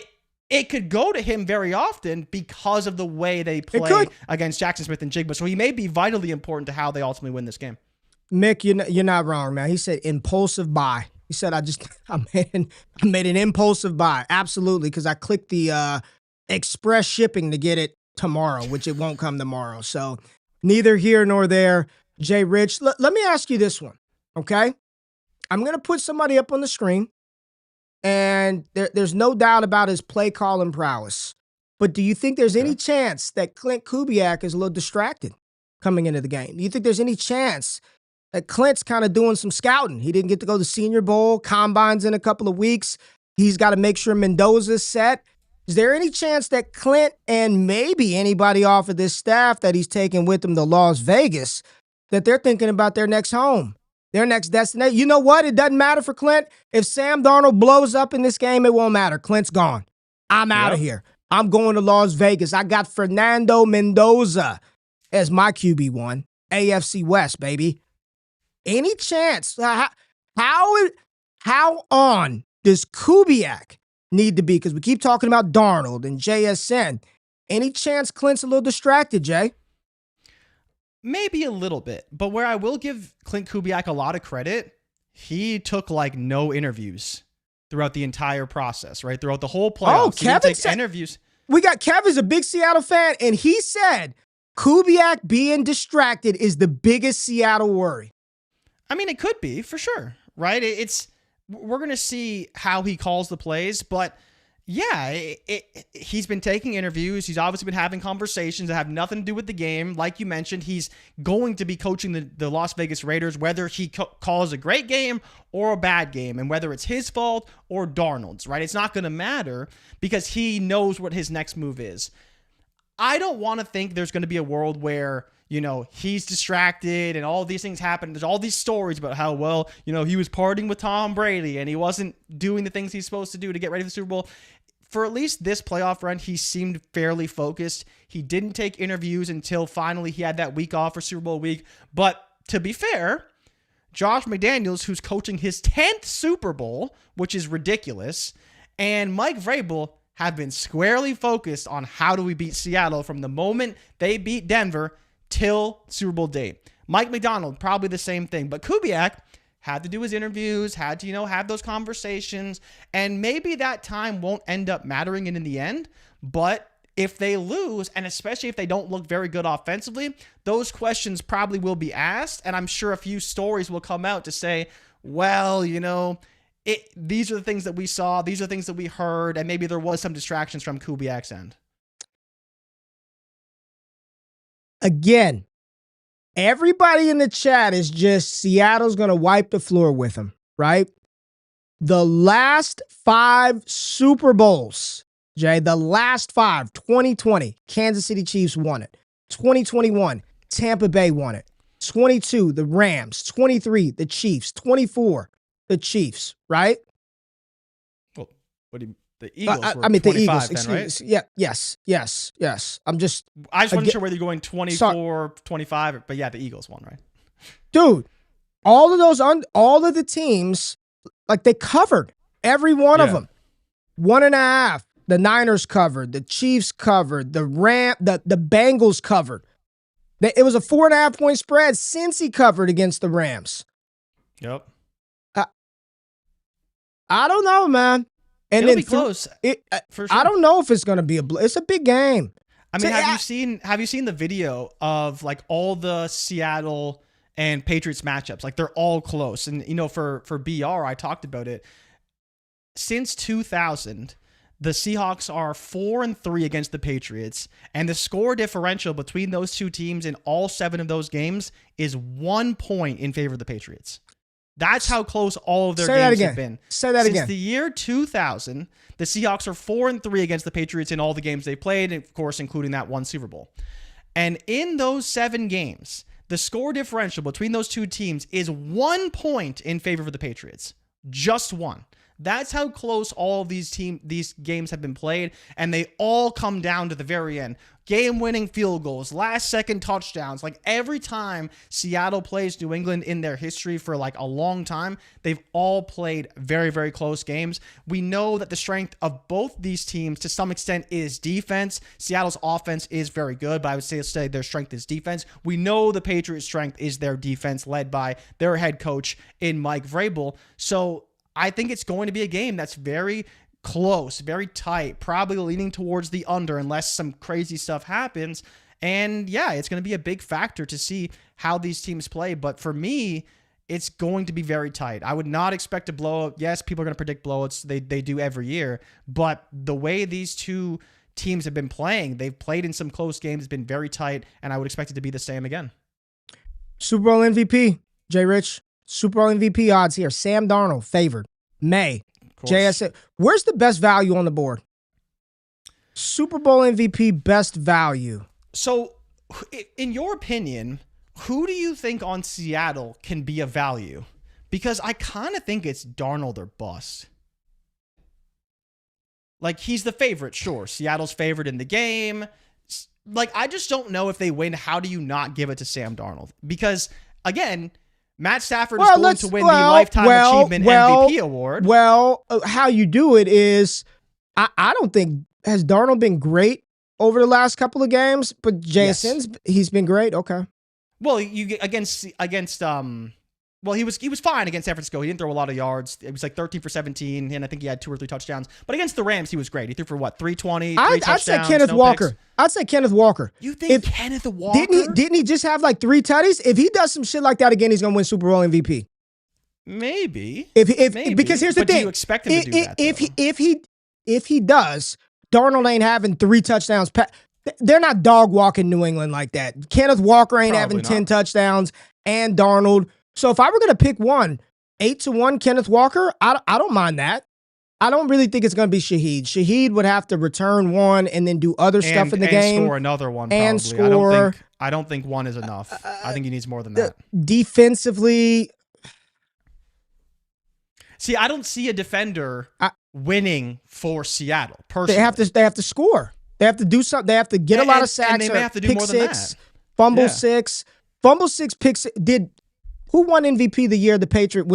It could go to him very often because of the way they play against Jackson Smith and Jigba. So he may be vitally important to how they ultimately win this game. Mick, you're not wrong, man. He said impulsive buy. He said I made an impulsive buy. Absolutely, because I clicked the express shipping to get it tomorrow, which it won't come tomorrow. So neither here nor there. Jay Rich, let me ask you this one, okay? I'm going to put somebody up on the screen, and there's no doubt about his play calling prowess. But do you think there's any chance that Clint Kubiak is a little distracted coming into the game? Do you think there's any chance that Clint's kind of doing some scouting? He didn't get to go to the Senior Bowl, Combines in a couple of weeks. He's got to make sure Mendoza's set. Is there any chance that Clint and maybe anybody off of this staff that he's taking with him to Las Vegas, that they're thinking about their next home? Their next destination. You know what? It doesn't matter for Clint. If Sam Darnold blows up in this game, it won't matter. Clint's gone. I'm out of here. I'm going to Las Vegas. I got Fernando Mendoza as my QB1. AFC West, baby. Any chance? How on does Kubiak need to be? Because we keep talking about Darnold and JSN. Any chance Clint's a little distracted, Jay? Maybe a little bit, but where I will give Clint Kubiak a lot of credit, he took no interviews throughout the entire process, right? Throughout the whole playoffs. Oh, Kevin said interviews. We got Kevin's a big Seattle fan, and he said Kubiak being distracted is the biggest Seattle worry. I mean, it could be for sure, right? We're going to see how he calls the plays, but Yeah, he's been taking interviews. He's obviously been having conversations that have nothing to do with the game. Like you mentioned, he's going to be coaching the Las Vegas Raiders, whether he calls a great game or a bad game, and whether it's his fault or Darnold's, right? It's not going to matter because he knows what his next move is. I don't want to think there's going to be a world where, you know, he's distracted and all these things happen. There's all these stories about how, well, you know, he was partying with Tom Brady and he wasn't doing the things he's supposed to do to get ready for the Super Bowl. For at least this playoff run, he seemed fairly focused. He didn't take interviews until finally he had that week off for Super Bowl week. But to be fair, Josh McDaniels, who's coaching his 10th Super Bowl, which is ridiculous, and Mike Vrabel have been squarely focused on how do we beat Seattle from the moment they beat Denver till Super Bowl date. Mike McDonald, probably the same thing. But Kubiak had to do his interviews, had to, you know, have those conversations. And maybe that time won't end up mattering in the end. But if they lose, and especially if they don't look very good offensively, those questions probably will be asked. And I'm sure a few stories will come out to say, well, you know, these are the things that we saw. These are things that we heard. And maybe there was some distractions from Kubiak's end. Again, everybody in the chat is just Seattle's going to wipe the floor with them, right? The last 5 Super Bowls, Jay, the last 5, 2020, Kansas City Chiefs won it. 2021, Tampa Bay won it. 22, the Rams. 23, the Chiefs. 24, the Chiefs, right? Well, what do you the Eagles were I mean, the Eagles. Then, right? Yeah, yes. I just wasn't sure whether you're going 24, 25, but yeah, the Eagles won, right? Dude, all of the teams, like they covered every one of them. 1.5. The Niners covered. The Chiefs covered. The Bengals covered. It was a 4.5 point spread since he covered against the Rams. Yep. I don't know, man. And it'll be close. For sure. I don't know if it's going to be it's a big game. I mean, have you seen the video of like all the Seattle and Patriots matchups? Like they're all close. And you know, for BR, I talked about it. Since 2000, the Seahawks are 4-3 against the Patriots, and the score differential between those two teams in all 7 of those games is 1 point in favor of the Patriots. That's how close all of their games have been. Say that again. Since the year 2000, the Seahawks are 4-3 against the Patriots in all the games they played, and of course, including that one Super Bowl. And in those 7 games, the score differential between those two teams is 1 point in favor of the Patriots. Just 1. That's how close all of these games have been played, and they all come down to the very end. Game-winning field goals, last-second touchdowns. Like every time Seattle plays New England in their history for like a long time, they've all played very, very close games. We know that the strength of both these teams to some extent is defense. Seattle's offense is very good, but I would say their strength is defense. We know the Patriots' strength is their defense, led by their head coach in Mike Vrabel. So I think it's going to be a game that's very close, very tight, probably leaning towards the under unless some crazy stuff happens. And yeah, it's going to be a big factor to see how these teams play. But for me, it's going to be very tight. I would not expect a blowout. Yes, people are going to predict blowouts. They do every year. But the way these two teams have been playing, they've played in some close games, it's been very tight, and I would expect it to be the same again. Super Bowl MVP, Jay Rich. Super Bowl MVP odds here. Sam Darnold favored. May. JSN. Where's the best value on the board? Super Bowl MVP best value. So, in your opinion, who do you think on Seattle can be a value? Because I kind of think it's Darnold or bust. Like, he's the favorite, sure. Seattle's favored in the game. Like, I just don't know if they win. How do you not give it to Sam Darnold? Because, again, Matt Stafford is going to win the Lifetime Achievement MVP award. Well, how you do it is, I don't think, has Darnold been great over the last couple of games? But JSN's, he's been great. Okay. Well, you well, he was fine against San Francisco. He didn't throw a lot of yards. It was like 13 for 17, and I think he had 2 or 3 touchdowns. But against the Rams, he was great. He threw for what, 320, 3 touchdowns. I'd say Kenneth Walker. Picks. I'd say Kenneth Walker. You think Kenneth Walker? Didn't he just have like 3 tutties? If he does some shit like that again, he's gonna win Super Bowl MVP. Maybe. Maybe. Because here's the thing. Do you expect him to do that? if he does, Darnold ain't having 3 touchdowns. They're not dog walking New England like that. Kenneth Walker ain't having 10 touchdowns and Darnold. So if I were going to pick one, 8-1 Kenneth Walker, I don't mind that. I don't really think it's going to be Shaheed. Shaheed would have to return one and then do other stuff in the game. And score another one, probably. And score. I don't think one is enough. I think he needs more than that. Defensively. See, I don't see a defender winning for Seattle, personally. They have to score. They have to do something. They have to get a lot of sacks. And they may have to do more than that. Fumble 6. Fumble 6, pick 6. Who won MVP the year the Patriots?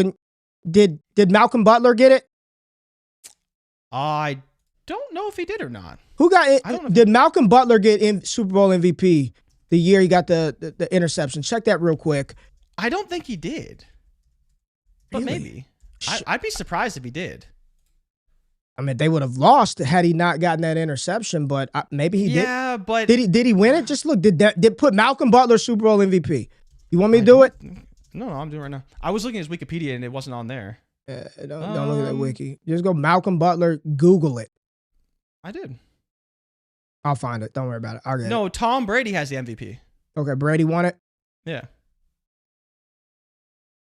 Did Malcolm Butler get it? I don't know if he did or not. Who got it? Did Malcolm Butler get Super Bowl MVP the year he got the interception? Check that real quick. I don't think he did. But really? Maybe. I'd be surprised if he did. I mean, they would have lost had he not gotten that interception, but maybe he did. Yeah, but did he win it? Just look. Did put Malcolm Butler Super Bowl MVP? You want me to do it? No, I'm doing it right now. I was looking at his Wikipedia and it wasn't on there. Don't look at that wiki. Just go Malcolm Butler. Google it. I did. I'll find it. Don't worry about it. I'll get it. No, Tom Brady has the MVP. Okay, Brady won it. Yeah.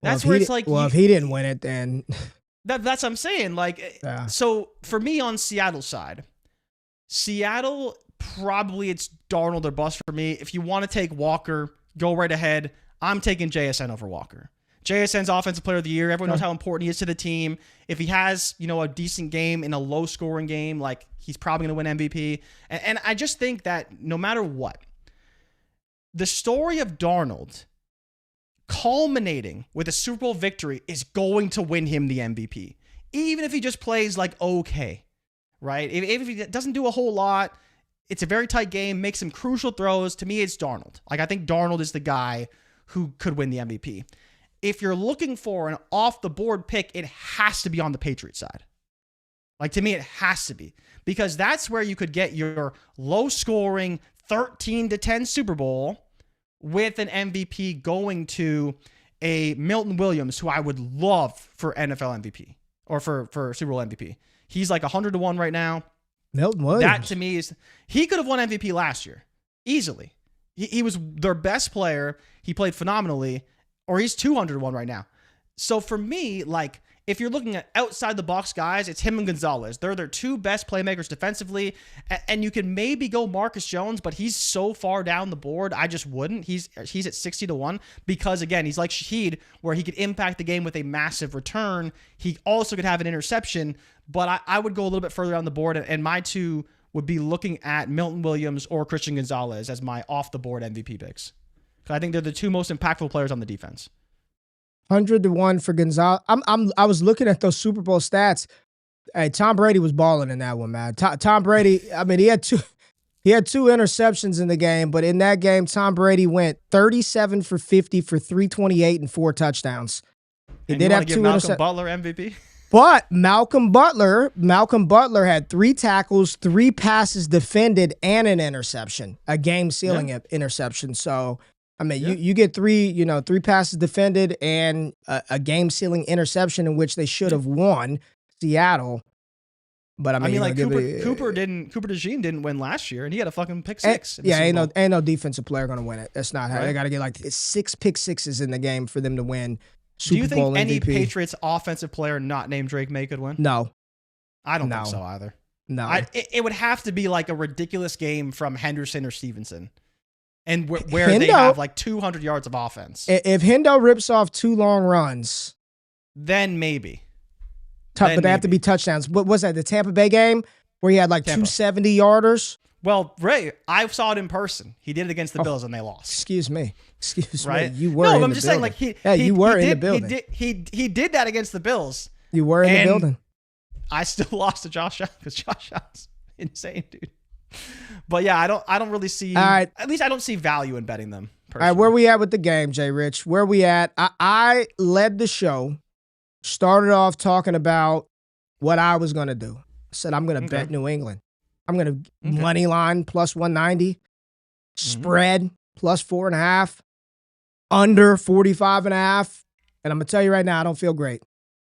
That's where it's like. Well, if he didn't win it, then. That's what I'm saying. Like, so for me on Seattle's side, Seattle, probably it's Darnold or bust for me. If you want to take Walker, go right ahead. I'm taking JSN over Walker. JSN's Offensive Player of the Year. Everyone knows how important he is to the team. If he has, a decent game in a low-scoring game, like, he's probably going to win MVP. And I just think that no matter what, the story of Darnold culminating with a Super Bowl victory is going to win him the MVP. Even if he just plays like okay, right? If he doesn't do a whole lot, it's a very tight game, makes some crucial throws. To me, it's Darnold. Like, I think Darnold is the guy who could win the MVP. If you're looking for an off-the-board pick, it has to be on the Patriots side. Like, to me, it has to be. Because that's where you could get your low-scoring 13-10 Super Bowl with an MVP going to a Milton Williams, who I would love for NFL MVP or for Super Bowl MVP. He's like 100-1 right now. Milton Williams. That to me is, he could have won MVP last year easily. He was their best player. He played phenomenally, or he's 201 right now. So for me, like, if you're looking at outside the box guys, it's him and Gonzalez. They're their 2 best playmakers defensively. And you can maybe go Marcus Jones, but he's so far down the board, I just wouldn't. He's at 60-1 because, again, he's like Shaheed, where he could impact the game with a massive return. He also could have an interception, but I would go a little bit further down the board, and my 2 would be looking at Milton Williams or Christian Gonzalez as my off-the-board MVP picks. Because I think they're the 2 most impactful players on the defense. 100-1 for Gonzalez. I was looking at those Super Bowl stats. Hey, Tom Brady was balling in that one, man. Tom Brady, I mean, he had two interceptions in the game, but in that game, Tom Brady went 37 for 50 for 328 and 4 touchdowns. He did have 2 interceptions. Malcolm Butler MVP? But Malcolm Butler had 3 tackles, 3 passes defended, and an interception, a game-sealing interception. So, I mean, you get 3 passes defended and a game-sealing interception in which they should have won Seattle. But I mean like Cooper DeJean didn't win last year, and he had a fucking pick 6. Ain't no defensive player gonna win it. That's not how they got to get like 6 pick 6s in the game for them to win Super Bowl MVP. Do you think any Patriots offensive player not named Drake May could win? No, I don't think so either. No, it would have to be like a ridiculous game from Henderson or Stevenson. And where they have like 200 yards of offense. If Hendo rips off 2 long runs, then maybe. But they have to be touchdowns. What was that? The Tampa Bay game where he had like 2 70-yarders? Well, Ray, I saw it in person. He did it against the Bills and they lost. Excuse me. Right? You were in the building. No, I'm just saying, like, you were in the building. He did that against the Bills. You were in the building. I still lost to Josh Allen because Josh Allen's insane, dude. But yeah, I don't really see. At least I don't see value in betting them. Personally. All right, where we at with the game, Jay Rich? Where we at? I led the show. Started off talking about what I was going to do. I said I'm going to bet New England. I'm going to money line plus 190, spread plus 4.5, under 45.5. And I'm going to tell you right now, I don't feel great.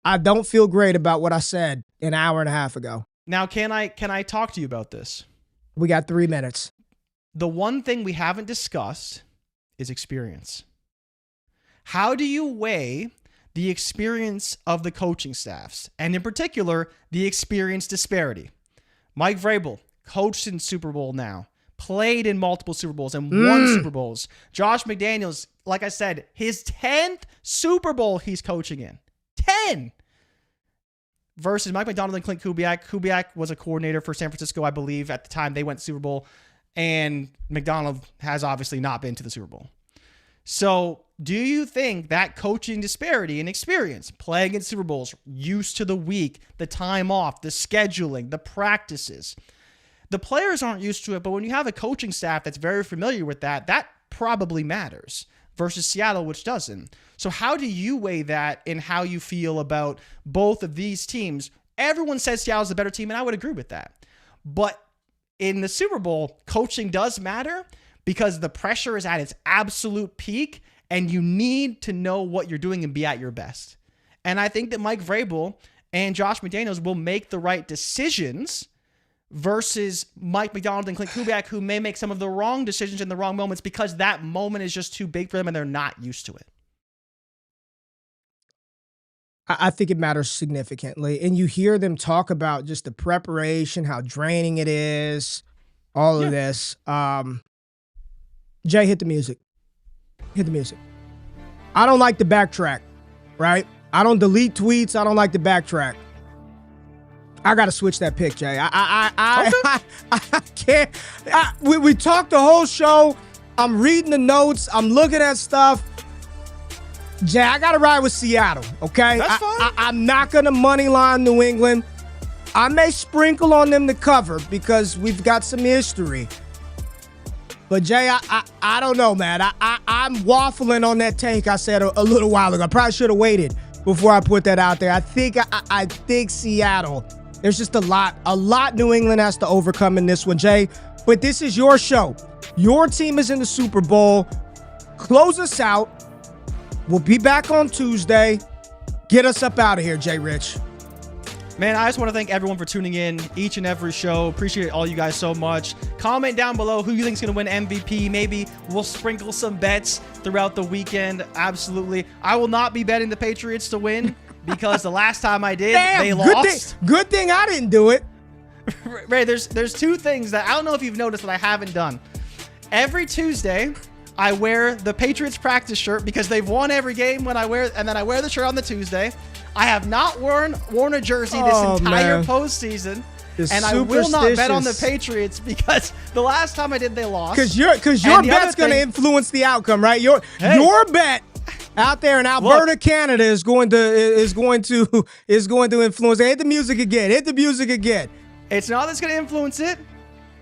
I don't feel great about what I said an hour and a half ago. Now, can I talk to you about this? We got 3 minutes. The one thing we haven't discussed is experience. How do you weigh the experience of the coaching staffs, and in particular, the experience disparity? Mike Vrabel, coached in Super Bowl now, played in multiple Super Bowls and won Super Bowls. Josh McDaniels, like I said, his 10th Super Bowl he's coaching in. 10! Versus Mike McDonald and Clint Kubiak. Kubiak was a coordinator for San Francisco, I believe, at the time they went to Super Bowl. And McDonald has obviously not been to the Super Bowl. So do you think that coaching disparity in experience, playing in Super Bowls, used to the week, the time off, the scheduling, the practices, the players aren't used to it, but when you have a coaching staff that's very familiar with that, that probably matters versus Seattle, which doesn't. So how do you weigh that in how you feel about both of these teams? Everyone says Seattle's the better team, and I would agree with that. But in the Super Bowl, coaching does matter because the pressure is at its absolute peak, and you need to know what you're doing and be at your best. And I think that Mike Vrabel and Josh McDaniels will make the right decisions versus Mike McDonald and Clint Kubiak, who may make some of the wrong decisions in the wrong moments because that moment is just too big for them and they're not used to it. I think it matters significantly. And you hear them talk about just the preparation, how draining it is, all of this. Jay, hit the music. Hit the music. I don't like the backtrack, right? I don't delete tweets. I don't like the backtrack. I got to switch that pick, Jay. I can't. We talked the whole show. I'm reading the notes. I'm looking at stuff. Jay, I got to ride with Seattle, okay? That's fine. I'm not going to money line New England. I may sprinkle on them to cover because we've got some history. But, Jay, I don't know, man. I'm waffling on that take I said a little while ago. I probably should have waited before I put that out there. I think Seattle. There's just a lot New England has to overcome in this one, Jay. But this is your show. Your team is in the Super Bowl. Close us out. We'll be back on Tuesday. Get us up out of here, Jay Rich. Man, I just want to thank everyone for tuning in each and every show. Appreciate all you guys so much. Comment down below who you think is going to win MVP. Maybe we'll sprinkle some bets throughout the weekend. Absolutely. I will not be betting the Patriots to win because the last time I did, they lost. Good thing I didn't do it. Ray, there's two things that I don't know if you've noticed that I haven't done. Every Tuesday, I wear the Patriots practice shirt because they've won every game when I wear, and then I wear the shirt on the Tuesday. I have not worn a jersey this entire postseason, and I will not bet on the Patriots because the last time I did, they lost. Because your bet's going to influence the outcome, right? Your bet out there in Alberta, Canada, is going to influence. Hit the music again. Hit the music again. It's not that's going to influence it.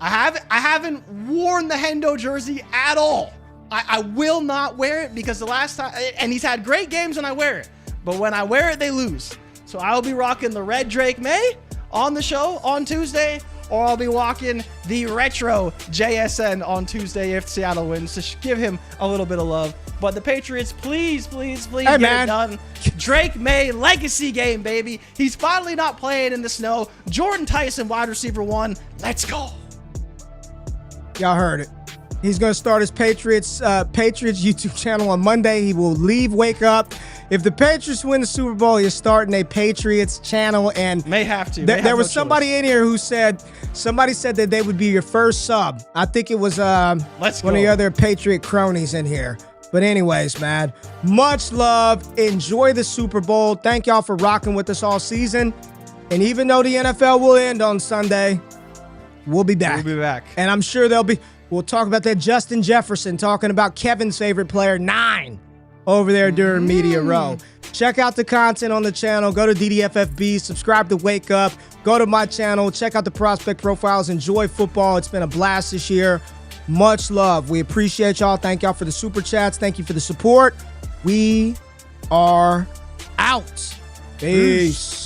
I haven't worn the Hendo jersey at all. I will not wear it because the last time, and he's had great games when I wear it, but when I wear it, they lose. So I'll be rocking the red Drake May on the show on Tuesday, or I'll be walking the retro JSN on Tuesday if Seattle wins to give him a little bit of love. But the Patriots, please get it done. Drake May legacy game, baby. He's finally not playing in the snow. Jordan Tyson, wide receiver 1. Let's go. Y'all heard it. He's going to start his Patriots YouTube channel on Monday. He will leave Wake Up. If the Patriots win the Super Bowl, you're starting a Patriots channel. And may have to. There was somebody in here who said that they would be your first sub. I think it was one of the other Patriot cronies in here. But anyways, man, much love. Enjoy the Super Bowl. Thank y'all for rocking with us all season. And even though the NFL will end on Sunday, we'll be back. We'll be back. And I'm sure we'll talk about that Justin Jefferson talking about Kevin's favorite player, 9, over there during Media Row. Check out the content on the channel. Go to DDFFB. Subscribe to Wake Up. Go to my channel. Check out the prospect profiles. Enjoy football. It's been a blast this year. Much love. We appreciate y'all. Thank y'all for the super chats. Thank you for the support. We are out. Peace.